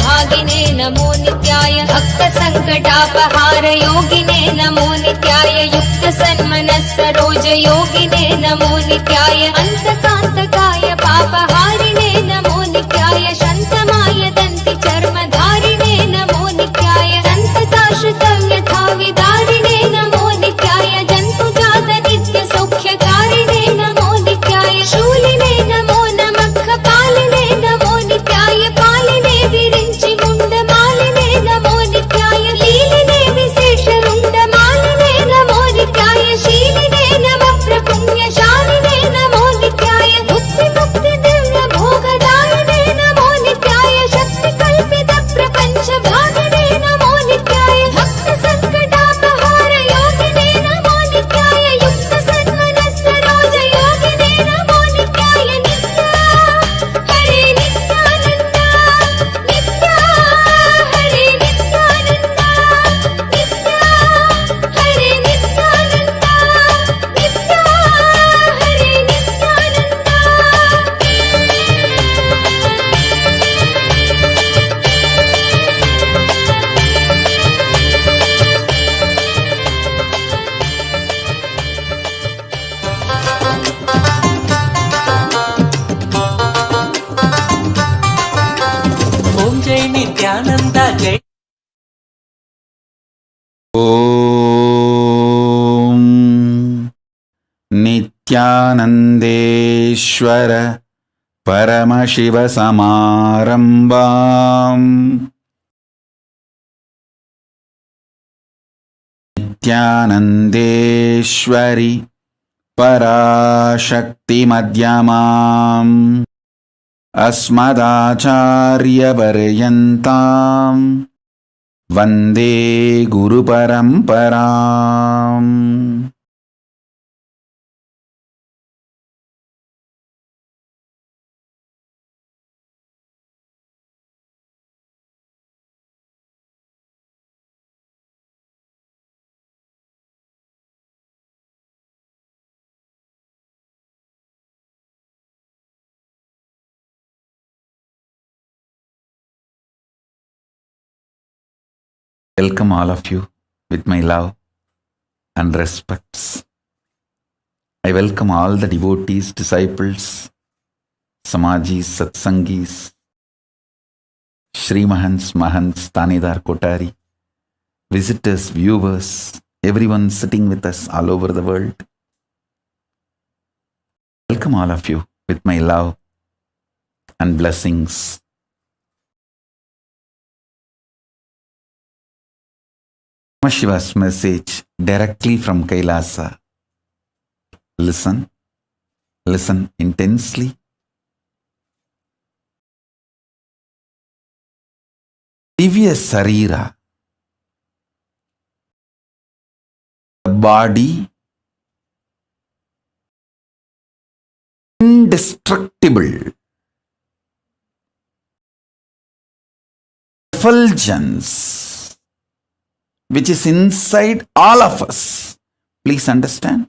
भागिने नमो नित्याय भक्तसङ्कटापहार योगिने नमो नित्याय युक्तसन्मनस्सरोज योगिने नमो नित्याय अन्तकान्तकाय पापहारिणे नमो नित्याय शन्तमाय दन्ति चर्मधारिणे नमो नित्याय सन्तताश्रितव्यथाविदारिणे नमो नित्याय जन्तुजात नित्यसौख्यकारिणे नमो नित्याय शूलिने नमो नमः पालिने नमो नित्याय पालिने विरिञ्चि मुण्डमालिने नमो नित्याय लीलिने विशेषरुण्डमालिने नमो नित्याय शीलिने नमः प्रपुण्यशालिने नमो नित्याय बुद्धिमुक्ति दिव्य भोगदायिने नमो नित्याय शक्तिकल्पित प्रपञ्च भागिने नमो नित्याय भक्तसङ्कटापहार योगिने नमो नित्याय युक्तसन्मनस्सरोज योगिने नमो नित्याय नित्या हरे नित्यानन्द नित्या हरे नित्यानन्द नित्या हरे नित्यानन्द नित्या हरे ओम जय नित्यानंद जय ॐ नित्यानन्देश्वर परमशिवसमारम्भाम् नित्यानन्देश्वरि पराशक्तिमध्यमाम् अस्मदाचार्यपर्यन्ताम् वन्दे गुरुपरम्पराम् Welcome all of you with my love and respects. I welcome all the devotees, disciples, Samajis, Satsangis, Shri Mahants, Mahants, Tanidar Kotari, visitors, viewers, everyone sitting with us all over the world. Welcome all of you with my love and blessings. Paramashiva's message directly from Kailasa. Listen intensely. Divya Sarira, the body, indestructible, effulgence, which is inside all of us. Please understand,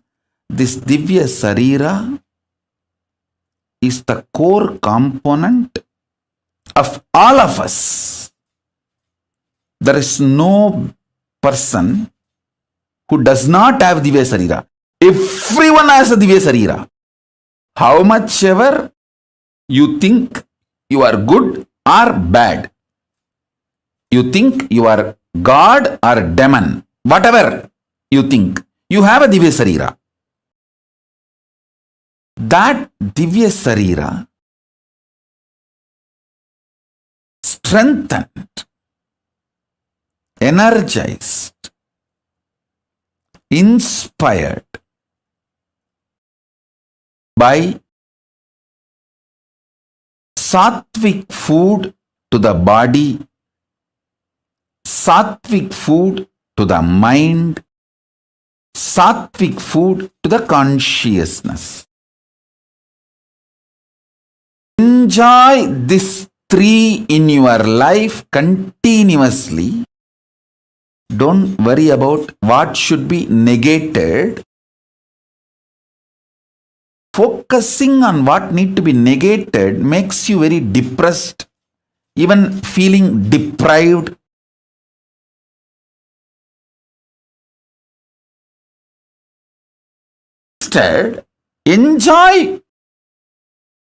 this Divya Sarira is the core component of all of us. There is no person who does not have Divya Sarira. Everyone has a Divya Sarira. How much ever you think you are good or bad, you think you are God or demon, whatever you think, you have a Divya Sarira. That Divya Sarira strengthened, energized, inspired by sattvic food to the body, sattvic food to the mind, sattvic food to the consciousness. Enjoy these three in your life continuously. Don't worry about what should be negated. Focusing on what need to be negated makes you very depressed, even feeling deprived. Instead, enjoy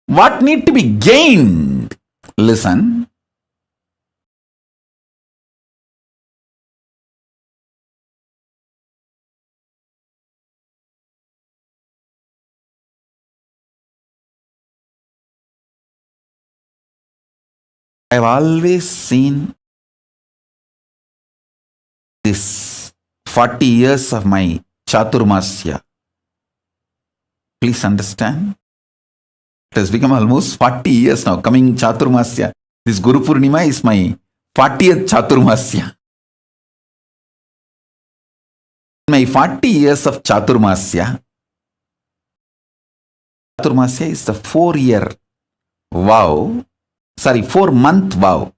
what need to be gained. Listen. I've always seen this 40 years of my Chaturmasya. Please understand. It has become almost 40 years now. Coming Chaturmasya. This Guru Purnima is my 40th Chaturmasya. My 40 years of Chaturmasya. Chaturmasya is the 4-year vow. 4-month vow.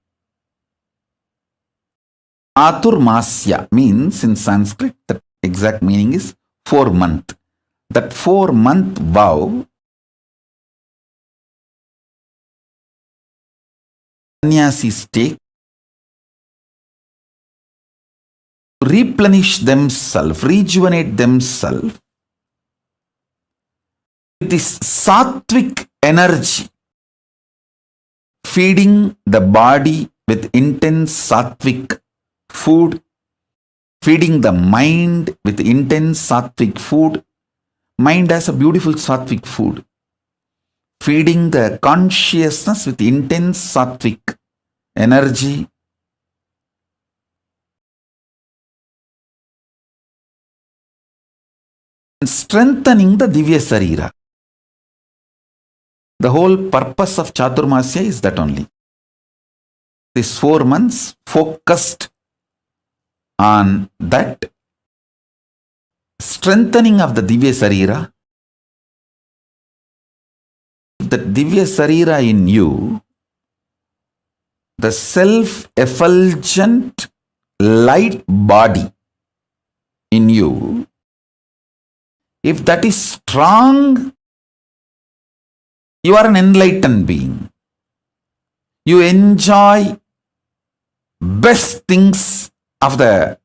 Chaturmasya means in Sanskrit, the exact meaning is 4-month. That 4-month vow, sannyasis take to replenish themselves, rejuvenate themselves with this sattvic energy, feeding the body with intense sattvic food, feeding the mind with intense sattvic food. Mind has a beautiful sattvic food. Feeding the consciousness with intense sattvic energy. And strengthening the Divya Sarira. The whole purpose of Chaturmasya is that only. These 4 months focused on that strengthening of the Divya Sarira. The Divya Sarira in you, the self-effulgent light body in you, if that is strong, you are an enlightened being. You enjoy best things of the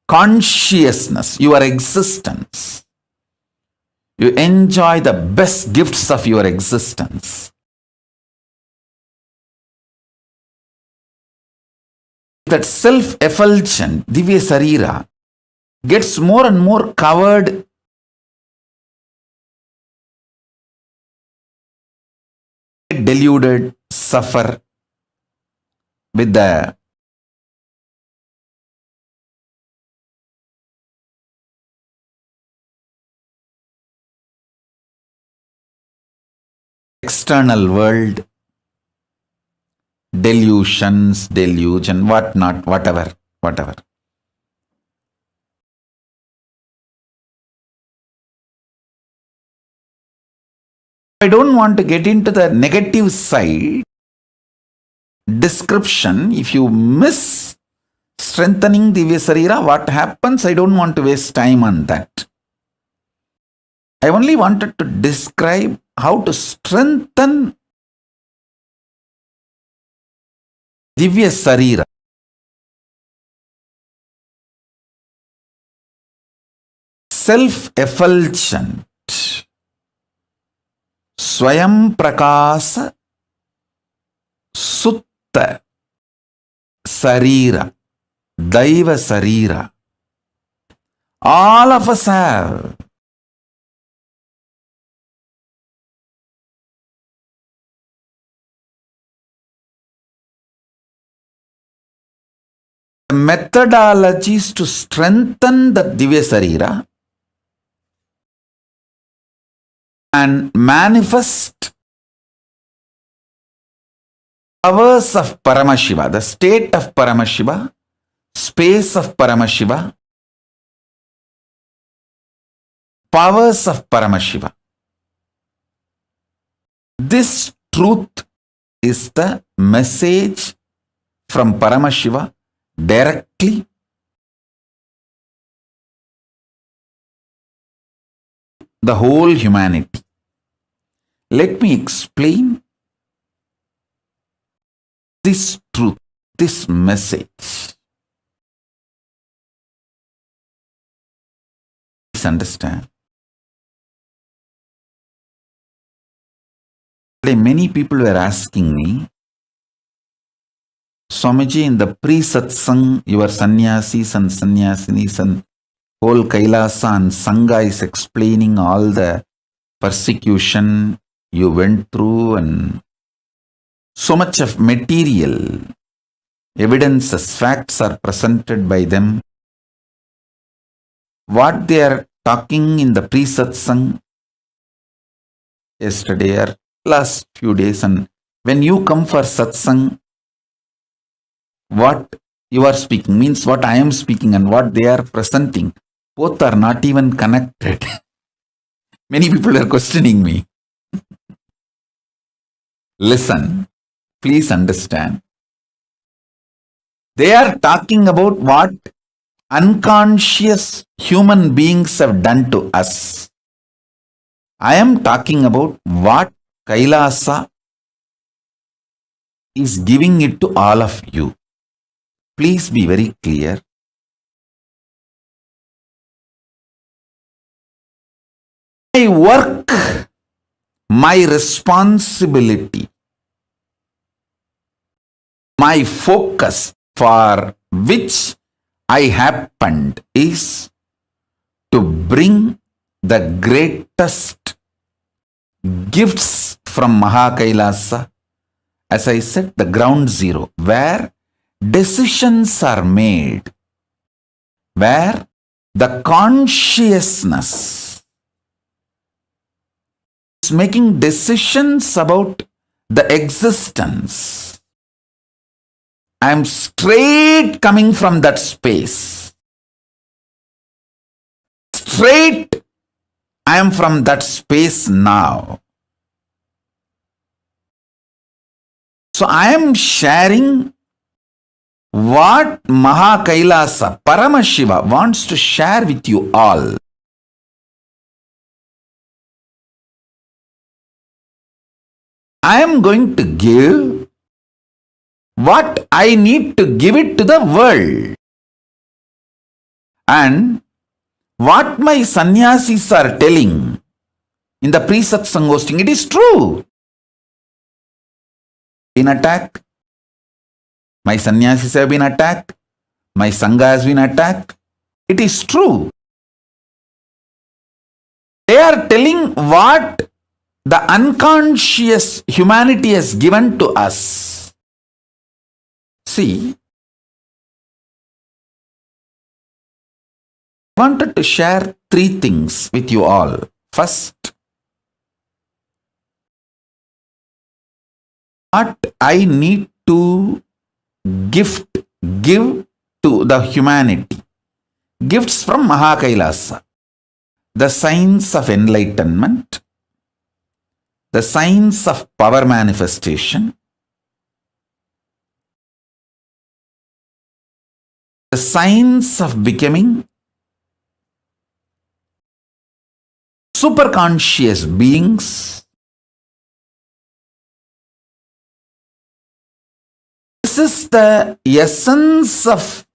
consciousness, your existence. You enjoy the best gifts of your existence. That self-effulgent Divya Sarira gets more and more covered deluded, suffer with the external world, delusions, delusion, whatnot, whatever. I don't want to get into the negative side description. If you miss strengthening Divya Sarira, what happens? I don't want to waste time on that. I only wanted to describe how to strengthen Divya Sarira. Self-effulgent Swayam Prakasa Sutta Sarira, Daiva Sarira. All of us have. Methodologies to strengthen the Divya Sarira and manifest powers of Paramashiva, the state of Paramashiva, space of Paramashiva, powers of Paramashiva. This truth is the message from Paramashiva directly the whole humanity. Let me explain this truth, this message. Please understand. Many people were asking me, Swamiji, in the pre-satsang, your sannyasis and sannyasinis and whole Kailasa and Sangha is explaining all the persecution you went through and so much of material evidences, facts are presented by them. What they are talking in the pre-satsang yesterday or last few days, and when you come for satsang, what you are speaking means what I am speaking and what they are presenting, both are not even connected. Many people are questioning me. Listen, please understand. They are talking about what unconscious human beings have done to us. I am talking about what Kailasa is giving it to all of you. Please be very clear. My work, my responsibility, my focus for which I happened is to bring the greatest gifts from Mahakailasa, as I said, the ground zero, where decisions are made, where the consciousness is making decisions about the existence. I am straight coming from that space. Straight I am from that space now. So I am sharing what Mahakailasa, Paramashiva wants to share with you all. I am going to give what I need to give it to the world. And what my sannyasis are telling in the pre-satsang hosting, it is true. Been attacked. My sannyasis have been attacked. My sangha has been attacked. It is true. They are telling what the unconscious humanity has given to us. See, I wanted to share three things with you all. First, what I need to give to the humanity. Gifts from Mahakailasa. The signs of enlightenment, the signs of power manifestation, the signs of becoming superconscious beings. This is the essence of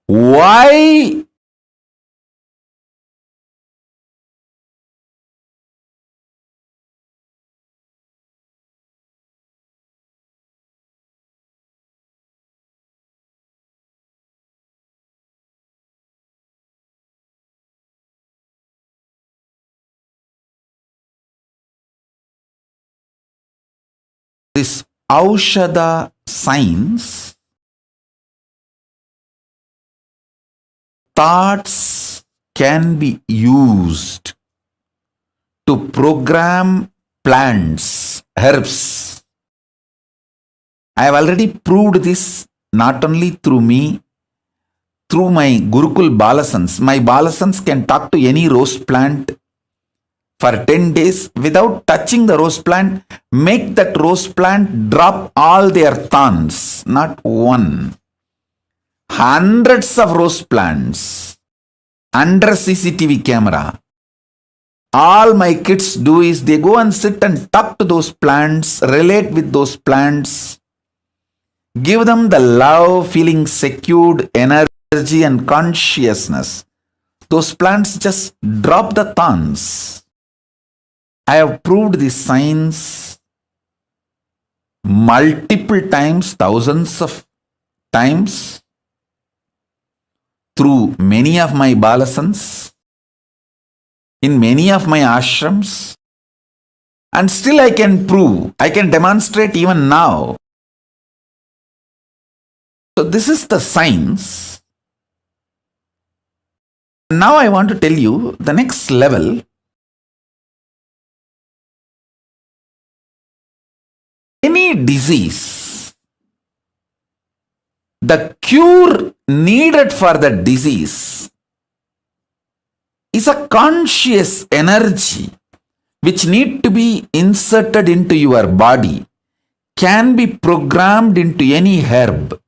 why this Aushadha science, thoughts can be used to program plants, herbs. I have already proved this not only through me, through my Gurukul Balasans. My Balasans can talk to any rose plant for 10 days without touching the rose plant, make that rose plant drop all their thorns, not one. Hundreds of rose plants under CCTV camera. All my kids do is they go and sit and talk to those plants, relate with those plants. Give them the love, feeling secured, energy and consciousness. Those plants just drop the thorns. I have proved this science multiple times, thousands of times, through many of my balasans, in many of my ashrams, and still I can prove, I can demonstrate even now. So this is the science. Now I want to tell you the next level. Any disease, the cure needed for the disease is a conscious energy which need to be inserted into your body, can be programmed into any herb,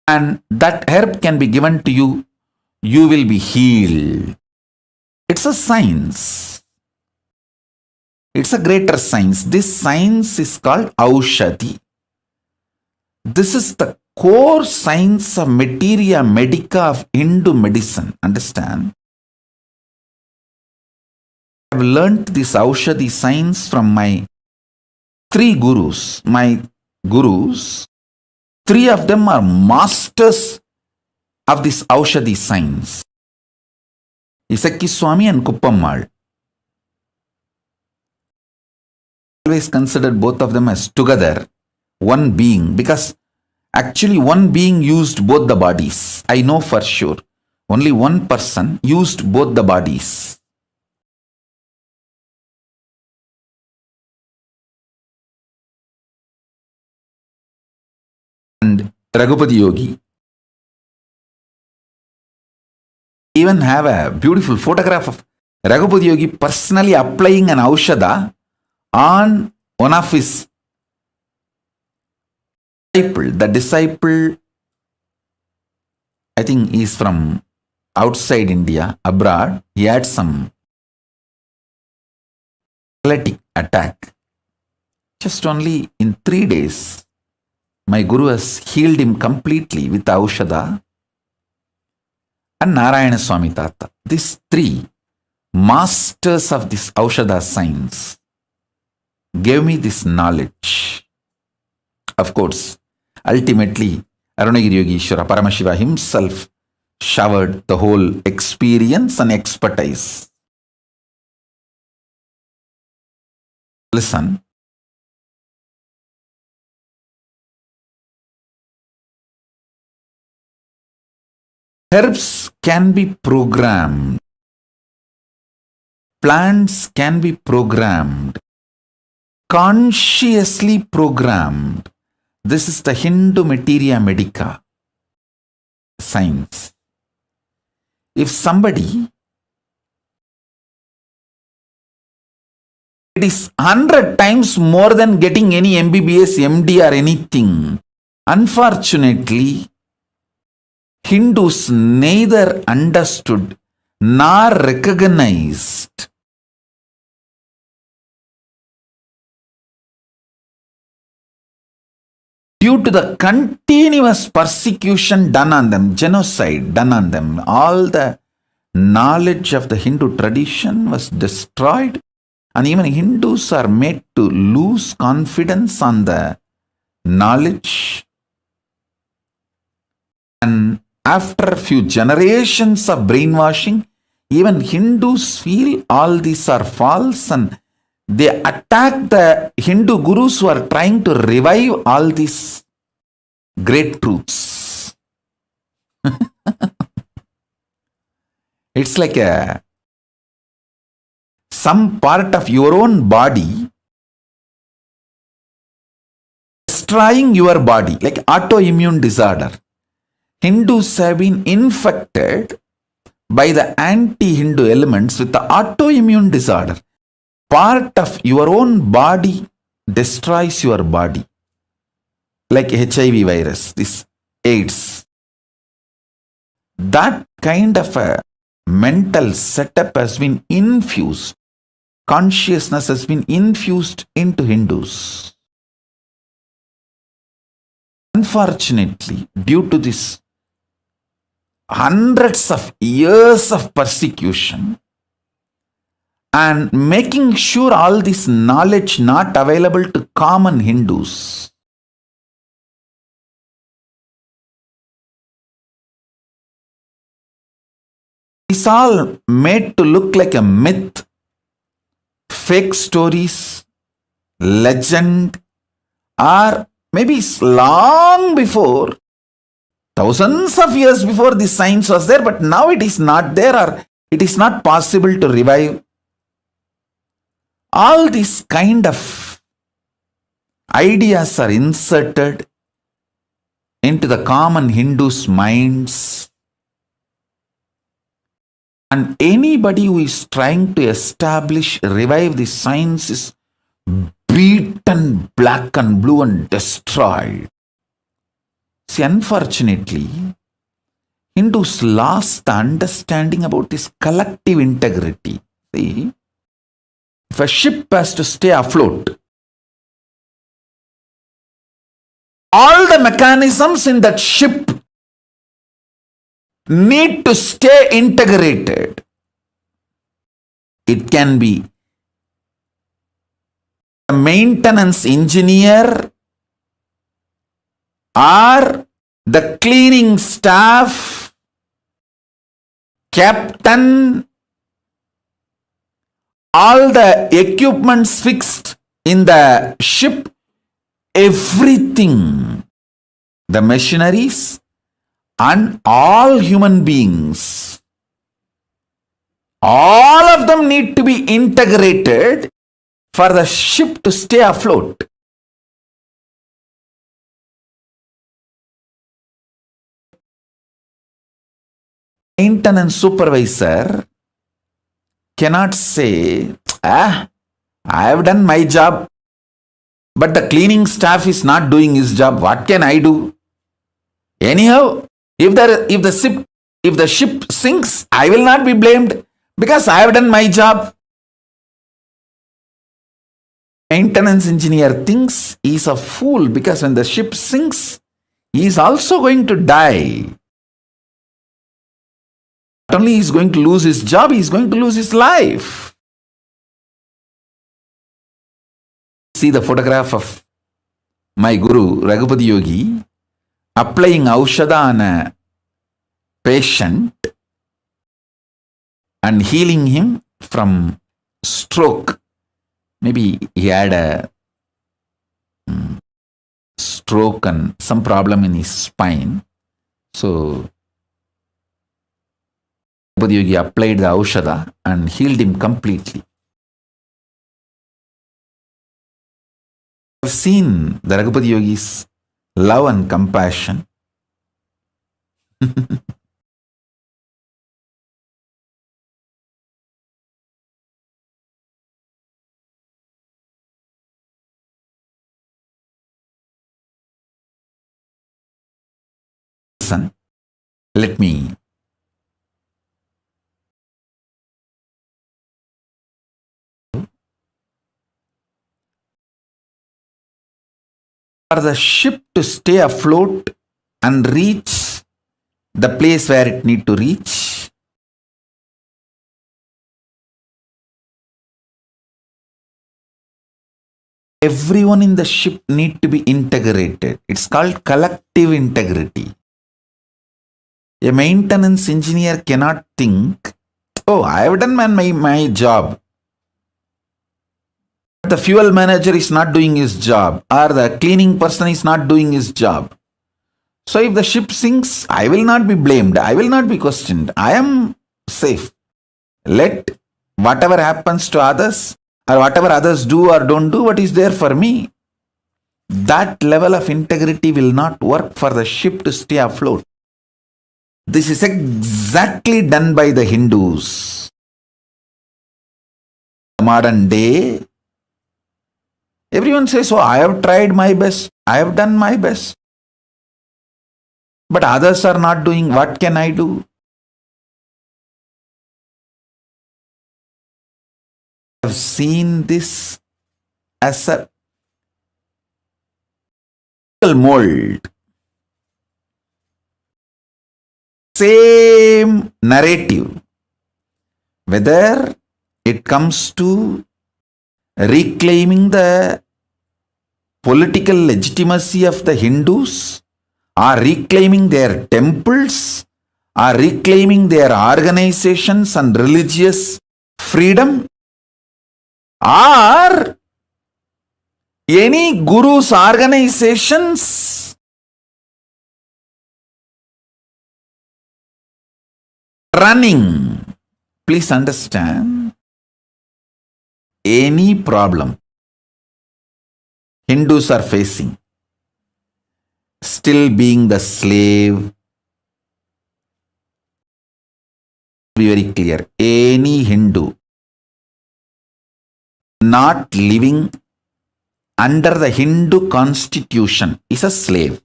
and that herb can be given to you, you will be healed. It's a science. It's a greater science. This science is called Aushadhi. This is the core science of materia medica of Hindu medicine. Understand? I have learnt this Aushadhi science from my three gurus. My gurus, three of them are masters of this Aushadhi science. Isakki Swami and Kuppammal. Always considered both of them as together, one being, because actually one being used both the bodies. I know for sure. Only one person used both the bodies. And Raghupati Yogi even have a beautiful photograph of Raghupati Yogi personally applying an Aushadha on one of his disciple. The disciple, I think, is from outside India, abroad. He had some paralytic attack. Just only in 3 days, my Guru has healed him completely with Aushadha and Narayana Swami Tata. These three masters of this Aushadha science gave me this knowledge. Of course, ultimately, Arunagiri Yogeshwara Paramashiva himself showered the whole experience and expertise. Listen. Herbs can be programmed. Plants can be programmed. Consciously programmed. This is the Hindu materia medica science. If somebody, it is 100 times more than getting any MBBS, MD or anything. Unfortunately, Hindus neither understood nor recognized due to the continuous persecution done on them, genocide done on them. All the knowledge of the Hindu tradition was destroyed, and even Hindus are made to lose confidence on the knowledge. And after a few generations of brainwashing, even Hindus feel all these are false, and they attack the Hindu gurus who are trying to revive all these great truths. It's like some part of your own body destroying your body, like autoimmune disorder. Hindus have been infected by the anti-Hindu elements with the autoimmune disorder. Part of your own body destroys your body, like HIV virus, this AIDS. That kind of a mental setup has been infused. Consciousness has been infused into Hindus. Unfortunately, due to this hundreds of years of persecution and making sure all this knowledge not available to common Hindus, it's all made to look like a myth, fake stories, legend, or maybe it's long before, thousands of years before this science was there, but now it is not there or it is not possible to revive. All these kind of ideas are inserted into the common Hindus' minds. And anybody who is trying to revive the science is beaten black and blue and destroyed. See, unfortunately, Hindus lost the understanding about this collective integrity. See, if a ship has to stay afloat, all the mechanisms in that ship need to stay integrated. It can be a maintenance engineer or the cleaning staff, captain, all the equipments fixed in the ship, everything, the machineries and all human beings, all of them need to be integrated for the ship to stay afloat. Maintenance supervisor cannot say, I have done my job, but the cleaning staff is not doing his job. What can I do? Anyhow, if the ship sinks, I will not be blamed because I have done my job. Maintenance engineer thinks he is a fool because when the ship sinks, he is also going to die. Not only he is going to lose his job, he is going to lose his life. See the photograph of my Guru, Raghupati Yogi, applying Aushadha on a patient and healing him from stroke. Maybe he had a stroke and some problem in his spine. So Raghupati Yogi applied the Aushadha and healed him completely. I've seen the Raghupati Yogi's love and compassion. Listen, let me for the ship to stay afloat and reach the place where it need to reach, everyone in the ship need to be integrated. It's called collective integrity. A maintenance engineer cannot think, oh, I have done my job. The fuel manager is not doing his job, or the cleaning person is not doing his job. So if the ship sinks, I will not be blamed. I will not be questioned. I am safe. Let whatever happens to others, or whatever others do or don't do, what is there for me? That level of integrity will not work for the ship to stay afloat. This is exactly done by the Hindus. Modern day, everyone says, oh, I have tried my best. I have done my best. But others are not doing. What can I do? I have seen this as a mold. same narrative, whether it comes to reclaiming the political legitimacy of the Hindus, or reclaiming their temples, or reclaiming their organizations and religious freedom, or any guru's organizations running. Please understand, any problem Hindus are facing, still being the slave, be very clear, any Hindu not living under the Hindu constitution is a slave.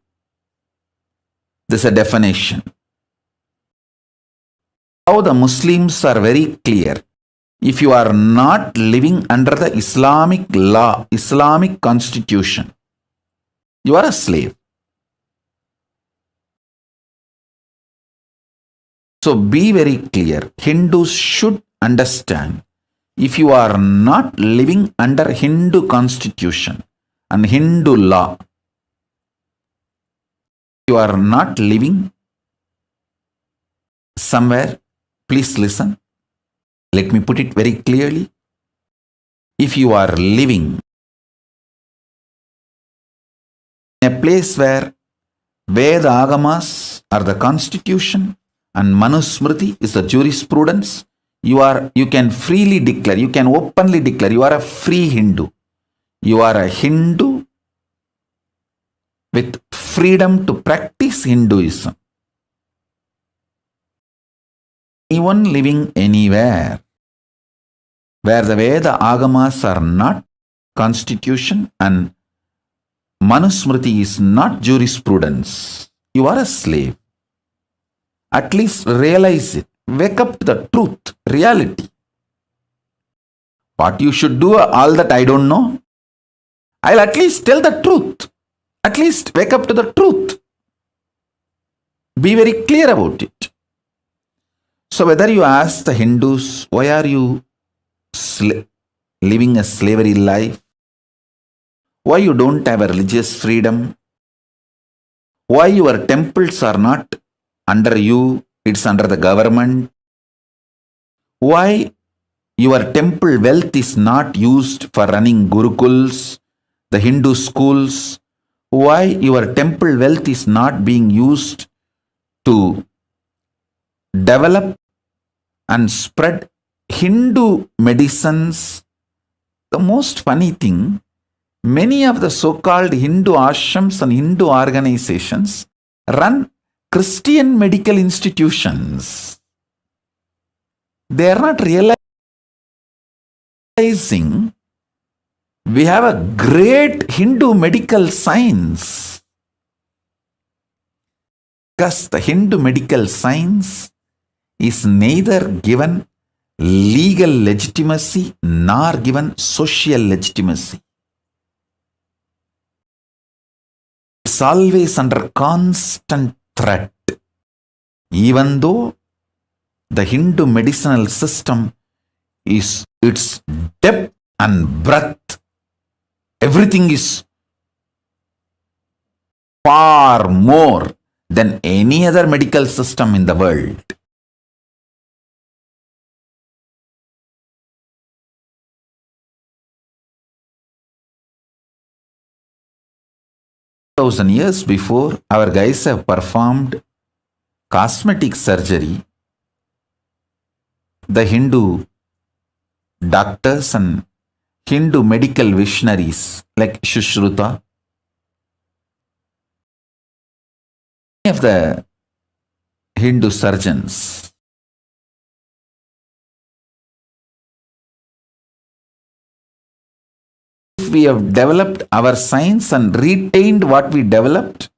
This is a definition. How the Muslims are very clear. If you are not living under the Islamic law, Islamic constitution, you are a slave. So be very clear. Hindus should understand, if you are not living under Hindu constitution and Hindu law, you are not living somewhere. Please listen. Let me put it very clearly. If you are living in a place where Veda Agamas are the constitution and Manusmriti is the jurisprudence, you can freely declare, you can openly declare, you are a free Hindu. You are a Hindu with freedom to practice Hinduism. Anyone living anywhere where the Veda Agamas are not constitution and Manusmriti is not jurisprudence, you are a slave. At least realize it. Wake up to the truth, reality. What you should do, all that I don't know. I'll at least tell the truth. At least wake up to the truth. Be very clear about it. So whether you ask the Hindus, why are you living a slavery life? Why you don't have a religious freedom? Why your temples are not under you, it's under the government? Why your temple wealth is not used for running gurukuls, the Hindu schools? Why your temple wealth is not being used to develop and spread Hindu medicines? The most funny thing, many of the so-called Hindu ashrams and Hindu organizations run Christian medical institutions. They are not realizing we have a great Hindu medical science. Because the Hindu medical science is neither given legal legitimacy nor given social legitimacy. It's always under constant threat. Even though the Hindu medicinal system is its depth and breadth, everything is far more than any other medical system in the world. Thousand years before, our guys have performed cosmetic surgery. The Hindu doctors and Hindu medical visionaries like Shushruta, many of the Hindu surgeons, if we have developed our science and retained what we developed,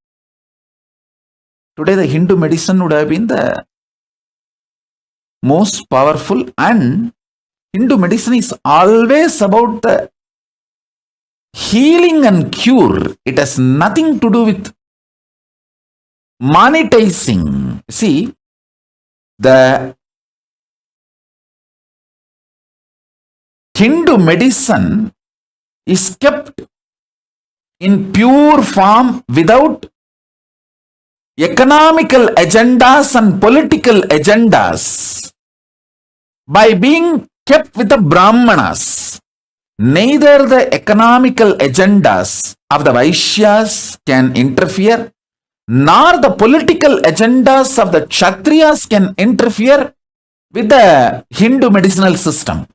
today the Hindu medicine would have been the most powerful, and Hindu medicine is always about the healing and cure. It has nothing to do with monetizing. See, The Hindu medicine is kept in pure form without economical agendas and political agendas by being kept with the Brahmanas. Neither the economical agendas of the Vaishyas can interfere, nor the political agendas of the Kshatriyas can interfere with the Hindu medicinal system.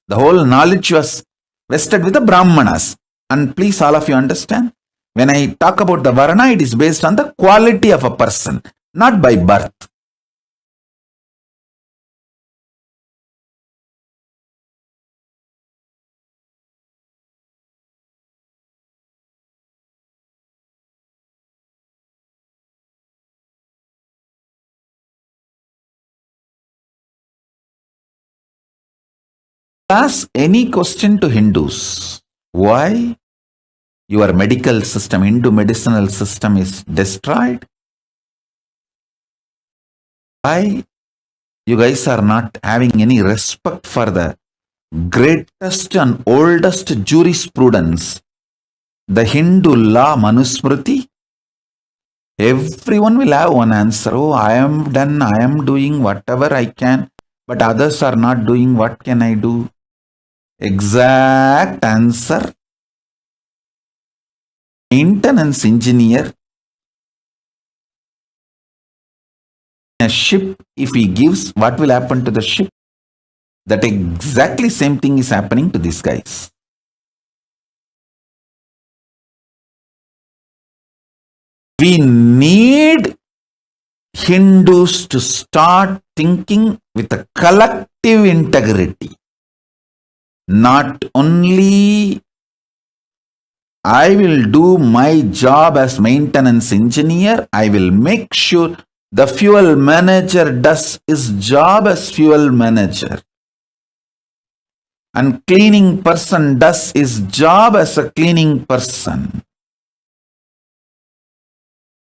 The whole knowledge was vested with the Brahmanas. And please, all of you understand, when I talk about the Varna, it is based on the quality of a person, not by birth. Ask any question to Hindus. Why your medical system, Hindu medicinal system is destroyed? Why you guys are not having any respect for the greatest and oldest jurisprudence, the Hindu law Manusmriti? Everyone will have one answer. Oh, I am done, I am doing whatever I can, but others are not doing. What can I do? Exact answer. Maintenance engineer. A ship, if he gives, what will happen to the ship? That exactly same thing is happening to these guys. We need Hindus to start thinking with a collective integrity. Not only I will do my job as maintenance engineer, I will make sure the fuel manager does his job as fuel manager. And cleaning person does his job as a cleaning person.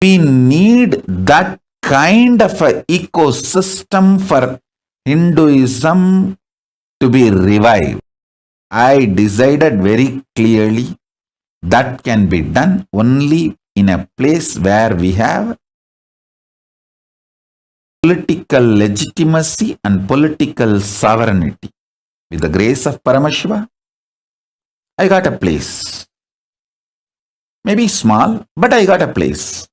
We need that kind of an ecosystem for Hinduism to be revived. I decided very clearly that can be done only in a place where we have political legitimacy and political sovereignty. With the grace of Paramashiva, I got a place. Maybe small, but I got a place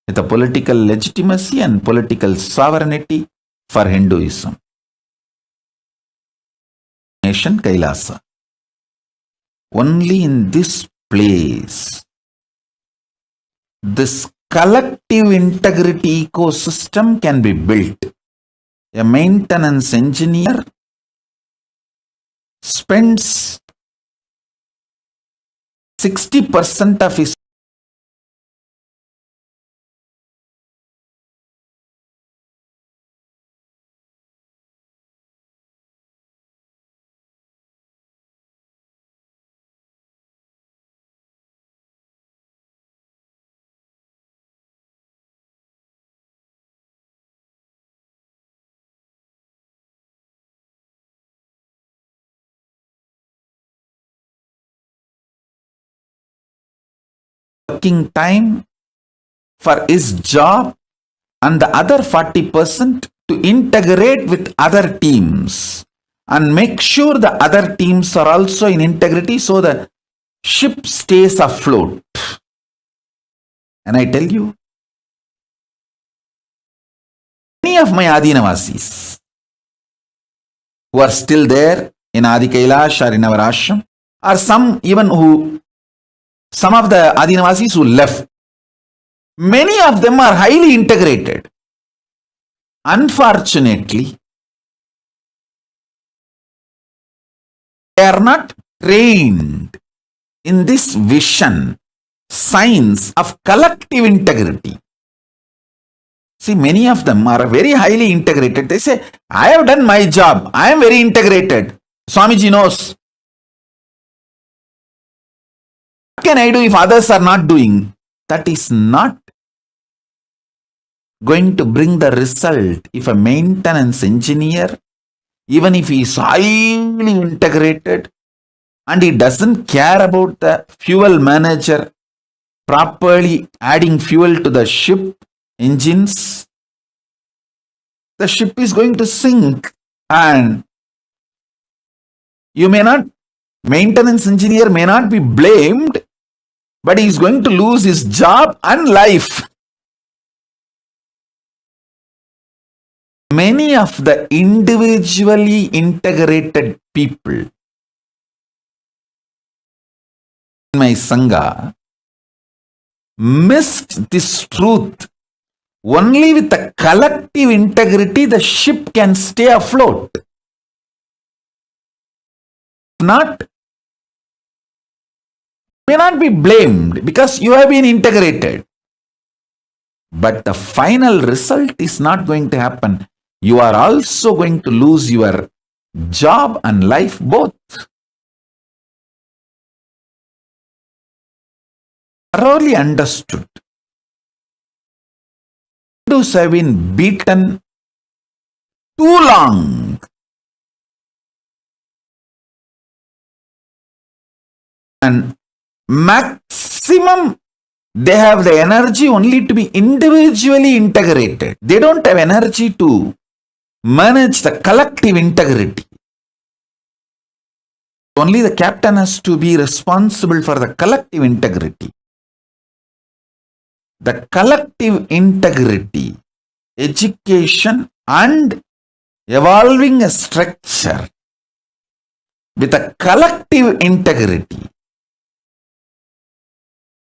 with a political legitimacy and political sovereignty for Hinduism. Nation Kailasa. Only in this place, this collective integrity ecosystem can be built. A maintenance engineer spends 60% of his working time for his job and the other 40% to integrate with other teams and make sure the other teams are also in integrity so the ship stays afloat. And I tell you, many of my Adinavasis who are still there in Adi Kailash or in our ashram, or some of the Adinavasis who left, many of them are highly integrated. Unfortunately, they are not trained in this vision, science of collective integrity. See, many of them are very highly integrated. They say, I have done my job. I am very integrated. Swamiji knows. What can I do if others are not doing? That is not going to bring the result if a maintenance engineer, even if he is highly integrated and he doesn't care about the fuel manager properly adding fuel to the ship engines, the ship is going to sink. And maintenance engineer may not be blamed, but he is going to lose his job and life. Many of the individually integrated people in my Sangha missed this truth. Only with the collective integrity the ship can stay afloat. If not, may not be blamed because you have been integrated. But the final result is not going to happen. You are also going to lose your job and life both. Thoroughly understood. Hindus have been beaten too long. And maximum, they have the energy only to be individually integrated. They don't have energy to manage the collective integrity. Only the captain has to be responsible for the collective integrity. The collective integrity, education and evolving a structure with a collective integrity.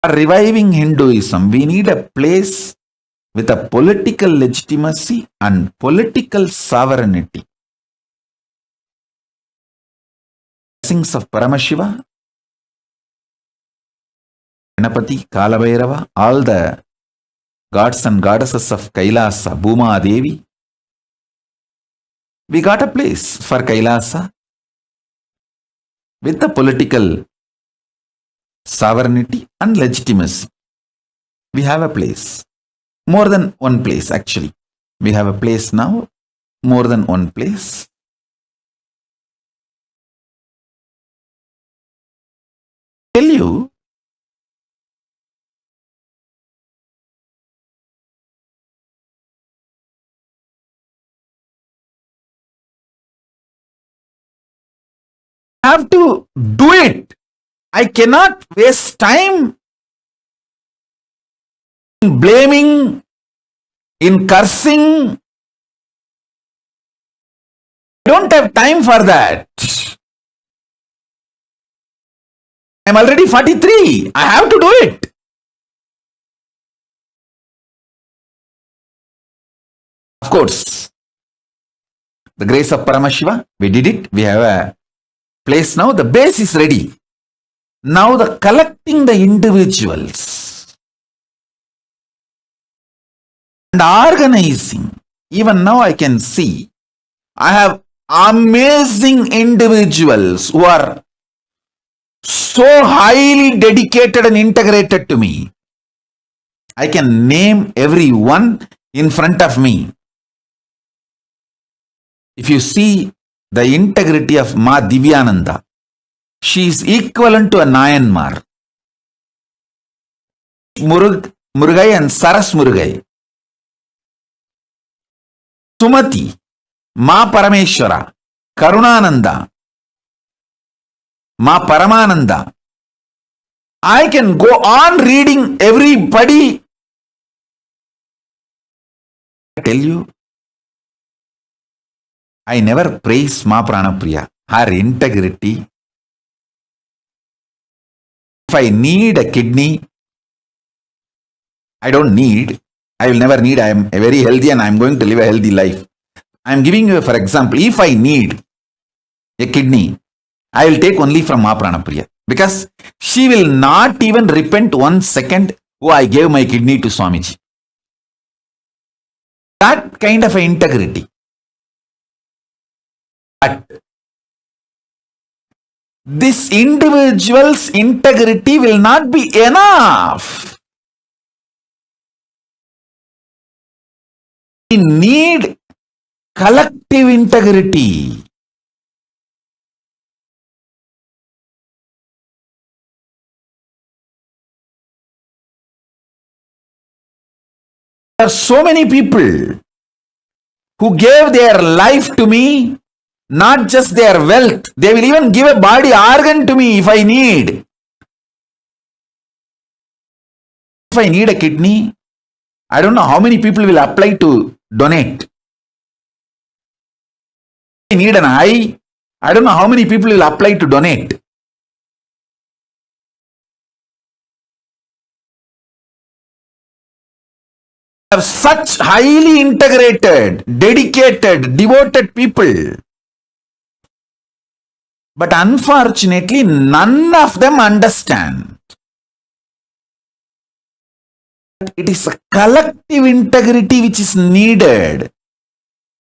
Reviving Hinduism, we need a place with a political legitimacy and political sovereignty. Blessings of Paramashiva, Ganapati, Kalabhairava, all the gods and goddesses of Kailasa, Bhuma Devi. We got a place for Kailasa with the political sovereignty and legitimacy. We have a place. More than one place, actually. We have a place now, more than one place. Tell you, I have to do it. I cannot waste time in blaming, in cursing. I don't have time for that. I'm already 43. I have to do it. Of course, the grace of Paramashiva, we did it. We have a place now. The base is ready. Now the collecting the individuals and organizing. Even now I can see I have amazing individuals who are so highly dedicated and integrated to me. I can name every one in front of me. If you see the integrity of Ma Divyananda, she is equivalent to a Nayanmar. Murugai and Saras Murugai. Sumati, Ma Parameshwara, Karunananda, Ma Paramananda. I can go on reading everybody. I tell you, I never praise Ma Pranapriya, her integrity. If I need a kidney, I don't need, I will never need, I am very healthy and I am going to live a healthy life. I am giving you, for example, if I need a kidney, I will take only from Ma Pranapriya because she will not even repent 1 second, oh, I gave my kidney to Swamiji. That kind of integrity. But this individual's integrity will not be enough. We need collective integrity. There are so many people who gave their life to me, not just their wealth. They will even give a body organ to me if I need. If I need a kidney, I don't know how many people will apply to donate. If I need an eye, I don't know how many people will apply to donate. Have such highly integrated, dedicated, devoted people. But unfortunately, none of them understand. It is a collective integrity which is needed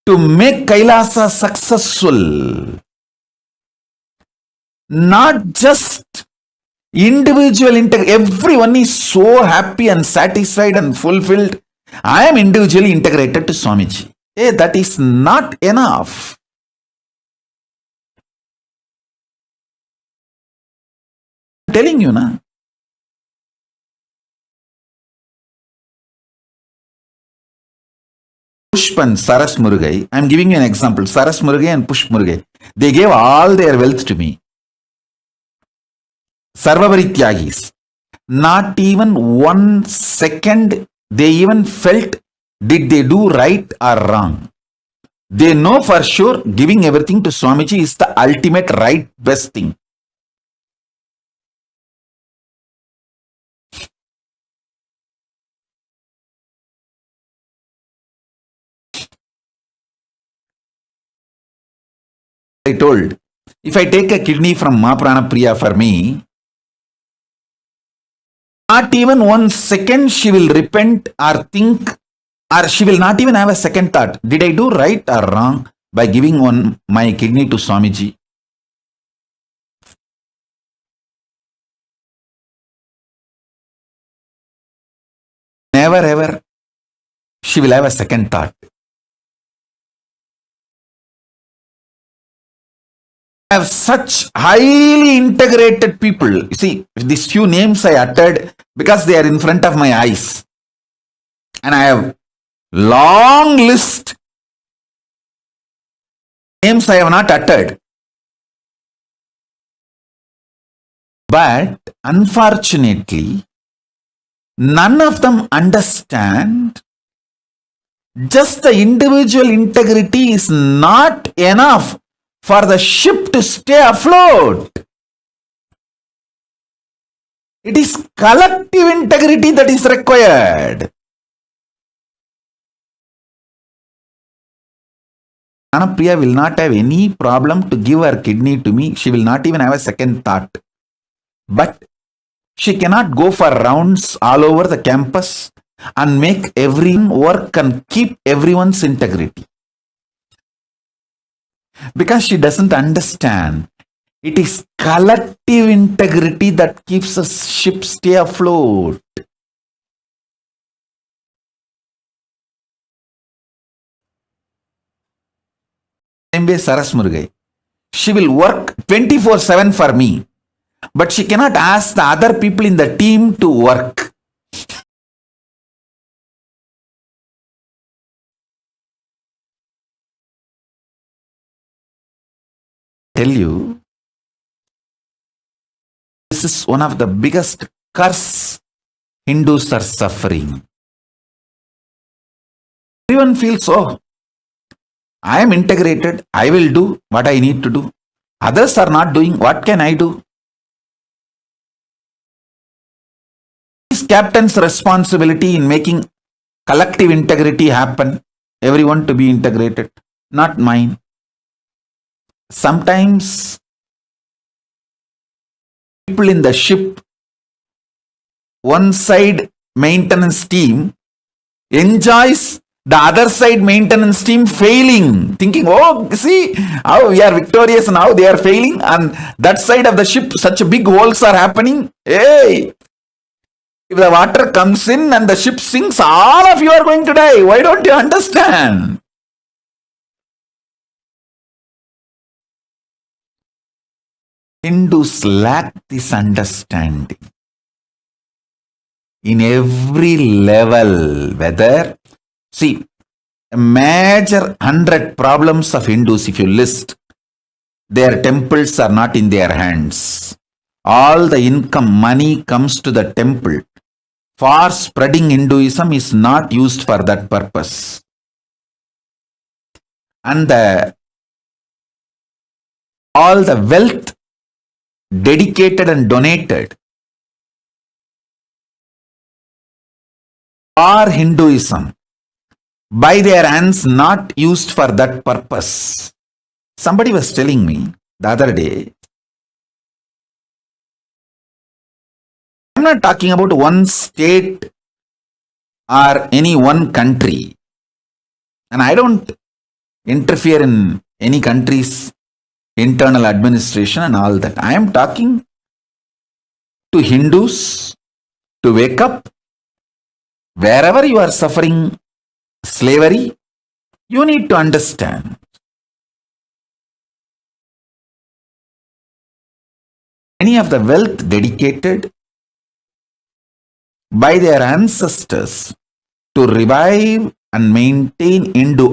to make Kailasa successful. Not just individual integrity. Everyone is so happy and satisfied and fulfilled. I am individually integrated to Swamiji. Hey, that is not enough. I'm telling you, na. Pushp and Saras Murugai. I'm giving you an example. Saras Murugai and Pushp Murugai. They gave all their wealth to me. Sarvavari Tyagis. Not even 1 second they even felt did they do right or wrong. They know for sure giving everything to Swamiji is the ultimate right best thing. I told, if I take a kidney from Ma Prana Priya for me, not even 1 second she will repent or think, or she will not even have a second thought. Did I do right or wrong by giving my kidney to Swamiji? Never ever she will have a second thought. Have such highly integrated people. You see, these few names I uttered because they are in front of my eyes. And I have long list names I have not uttered. But unfortunately, none of them understand just the individual integrity is not enough for the ship to stay afloat. It is collective integrity that is required. Priya will not have any problem to give her kidney to me. She will not even have a second thought. But she cannot go for rounds all over the campus and make everyone work and keep everyone's integrity. Because she doesn't understand. It is collective integrity that keeps the ship stay afloat. Same way Saras Murugai. She will work 24/7 for me. But she cannot ask the other people in the team to work. Tell you, this is one of the biggest curse Hindus are suffering. Everyone feels, oh, I am integrated, I will do what I need to do. Others are not doing, what can I do? It is captain's responsibility in making collective integrity happen, everyone to be integrated, not mine. Sometimes people in the ship, one side maintenance team enjoys the other side maintenance team failing, thinking, oh, see how we are victorious now, they are failing, and that side of the ship such big holes are happening. Hey, If the water comes in and the ship sinks, all of you are going to die. Why don't you understand? Hindus lack this understanding. In every level, whether, see, a major 100 problems of Hindus, if you list, their temples are not in their hands. All the income, money comes to the temple. For spreading Hinduism is not used for that purpose. And all the wealth dedicated and donated for Hinduism by their hands, not used for that purpose. Somebody was telling me the other day, I'm not talking about one state or any one country, and I don't interfere in any country's internal administration and all that. I am talking to Hindus to wake up. Wherever you are suffering slavery, you need to understand. Any of the wealth dedicated by their ancestors to revive and maintain Hindu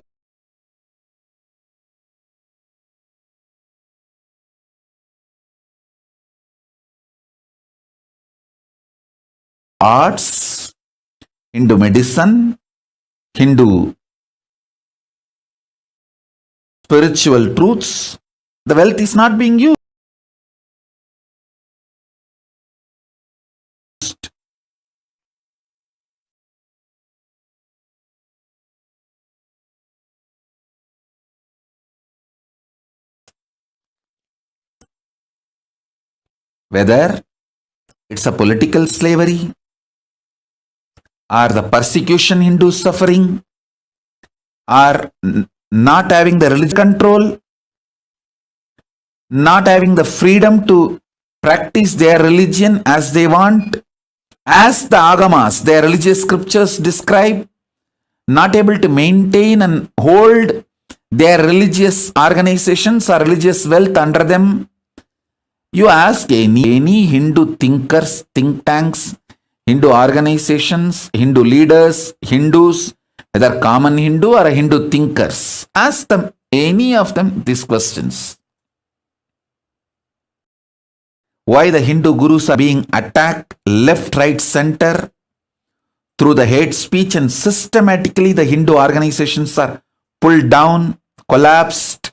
arts, Hindu medicine, Hindu spiritual truths, the wealth is not being used. Whether it's a political slavery or the persecution Hindus suffering or not having the religious control, not having the freedom to practice their religion as they want, as the agamas, their religious scriptures describe, not able to maintain and hold their religious organizations or religious wealth under them. You ask any Hindu thinkers, think tanks, Hindu organizations, Hindu leaders, Hindus, whether common Hindu or Hindu thinkers, ask them, any of them, these questions. Why the Hindu gurus are being attacked left, right, center through the hate speech, and systematically the Hindu organizations are pulled down, collapsed.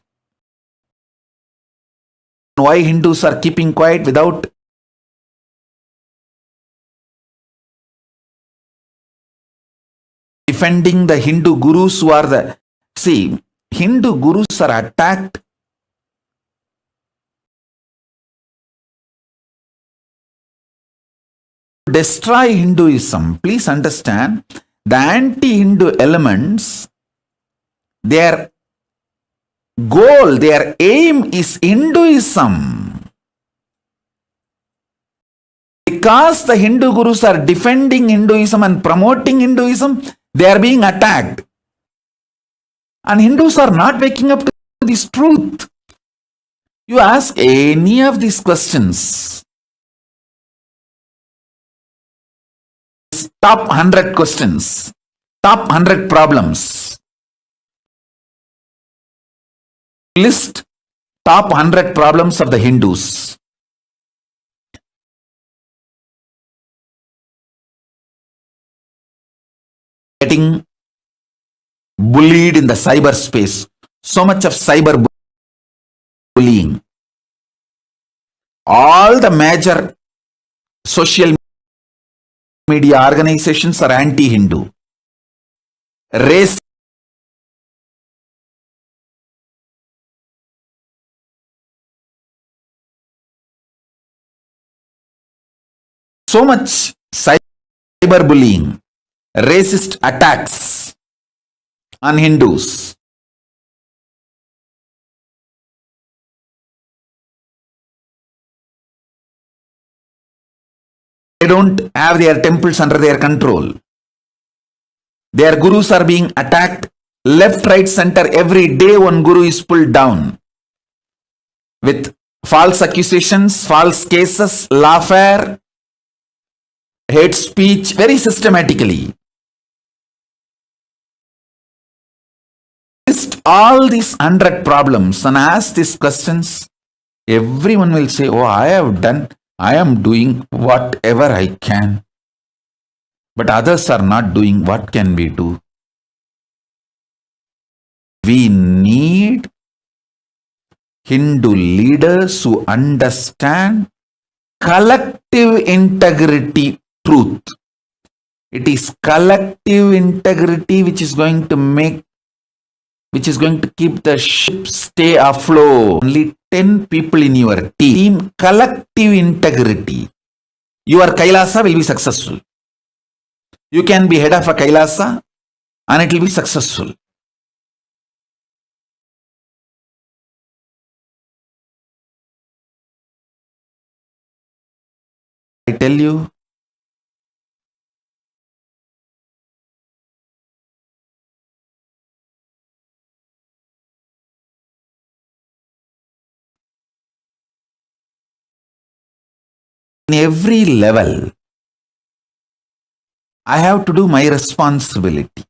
Why Hindus are keeping quiet without defending the Hindu gurus who are the... See, Hindu gurus are attacked to destroy Hinduism. Please understand, the anti-Hindu elements, their goal, their aim is Hinduism. Because the Hindu gurus are defending Hinduism and promoting Hinduism, they are being attacked. And Hindus are not waking up to this truth. You ask any of these questions, top 100 questions, top 100 problems, list top 100 problems of the Hindus. Getting bullied in the cyberspace. So much of cyber bullying. All the major social media organizations are anti-Hindu. Race. So much cyberbullying, racist attacks on Hindus. They don't have their temples under their control. Their gurus are being attacked left, right, center. Every day one guru is pulled down with false accusations, false cases, lawfare, hate speech, very systematically. List all these 100 problems and ask these questions. Everyone will say, oh, I am doing whatever I can. But others are not doing. What can we do? We need Hindu leaders who understand collective integrity truth. It is collective integrity which is going to keep the ship stay afloat. Only 10 people in your team, collective integrity. Your Kailasa will be successful. You can be head of a Kailasa and it will be successful. I tell you, in every level, I have to do my responsibility.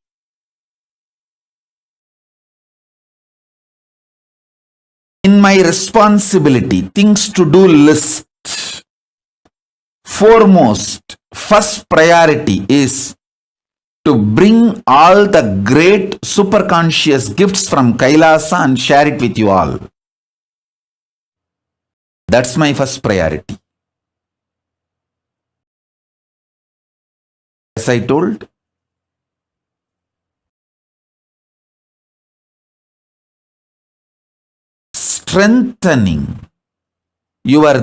In my responsibility, things to do list, foremost, first priority is to bring all the great superconscious gifts from Kailasa and share it with you all. That's my first priority. As I told, strengthening your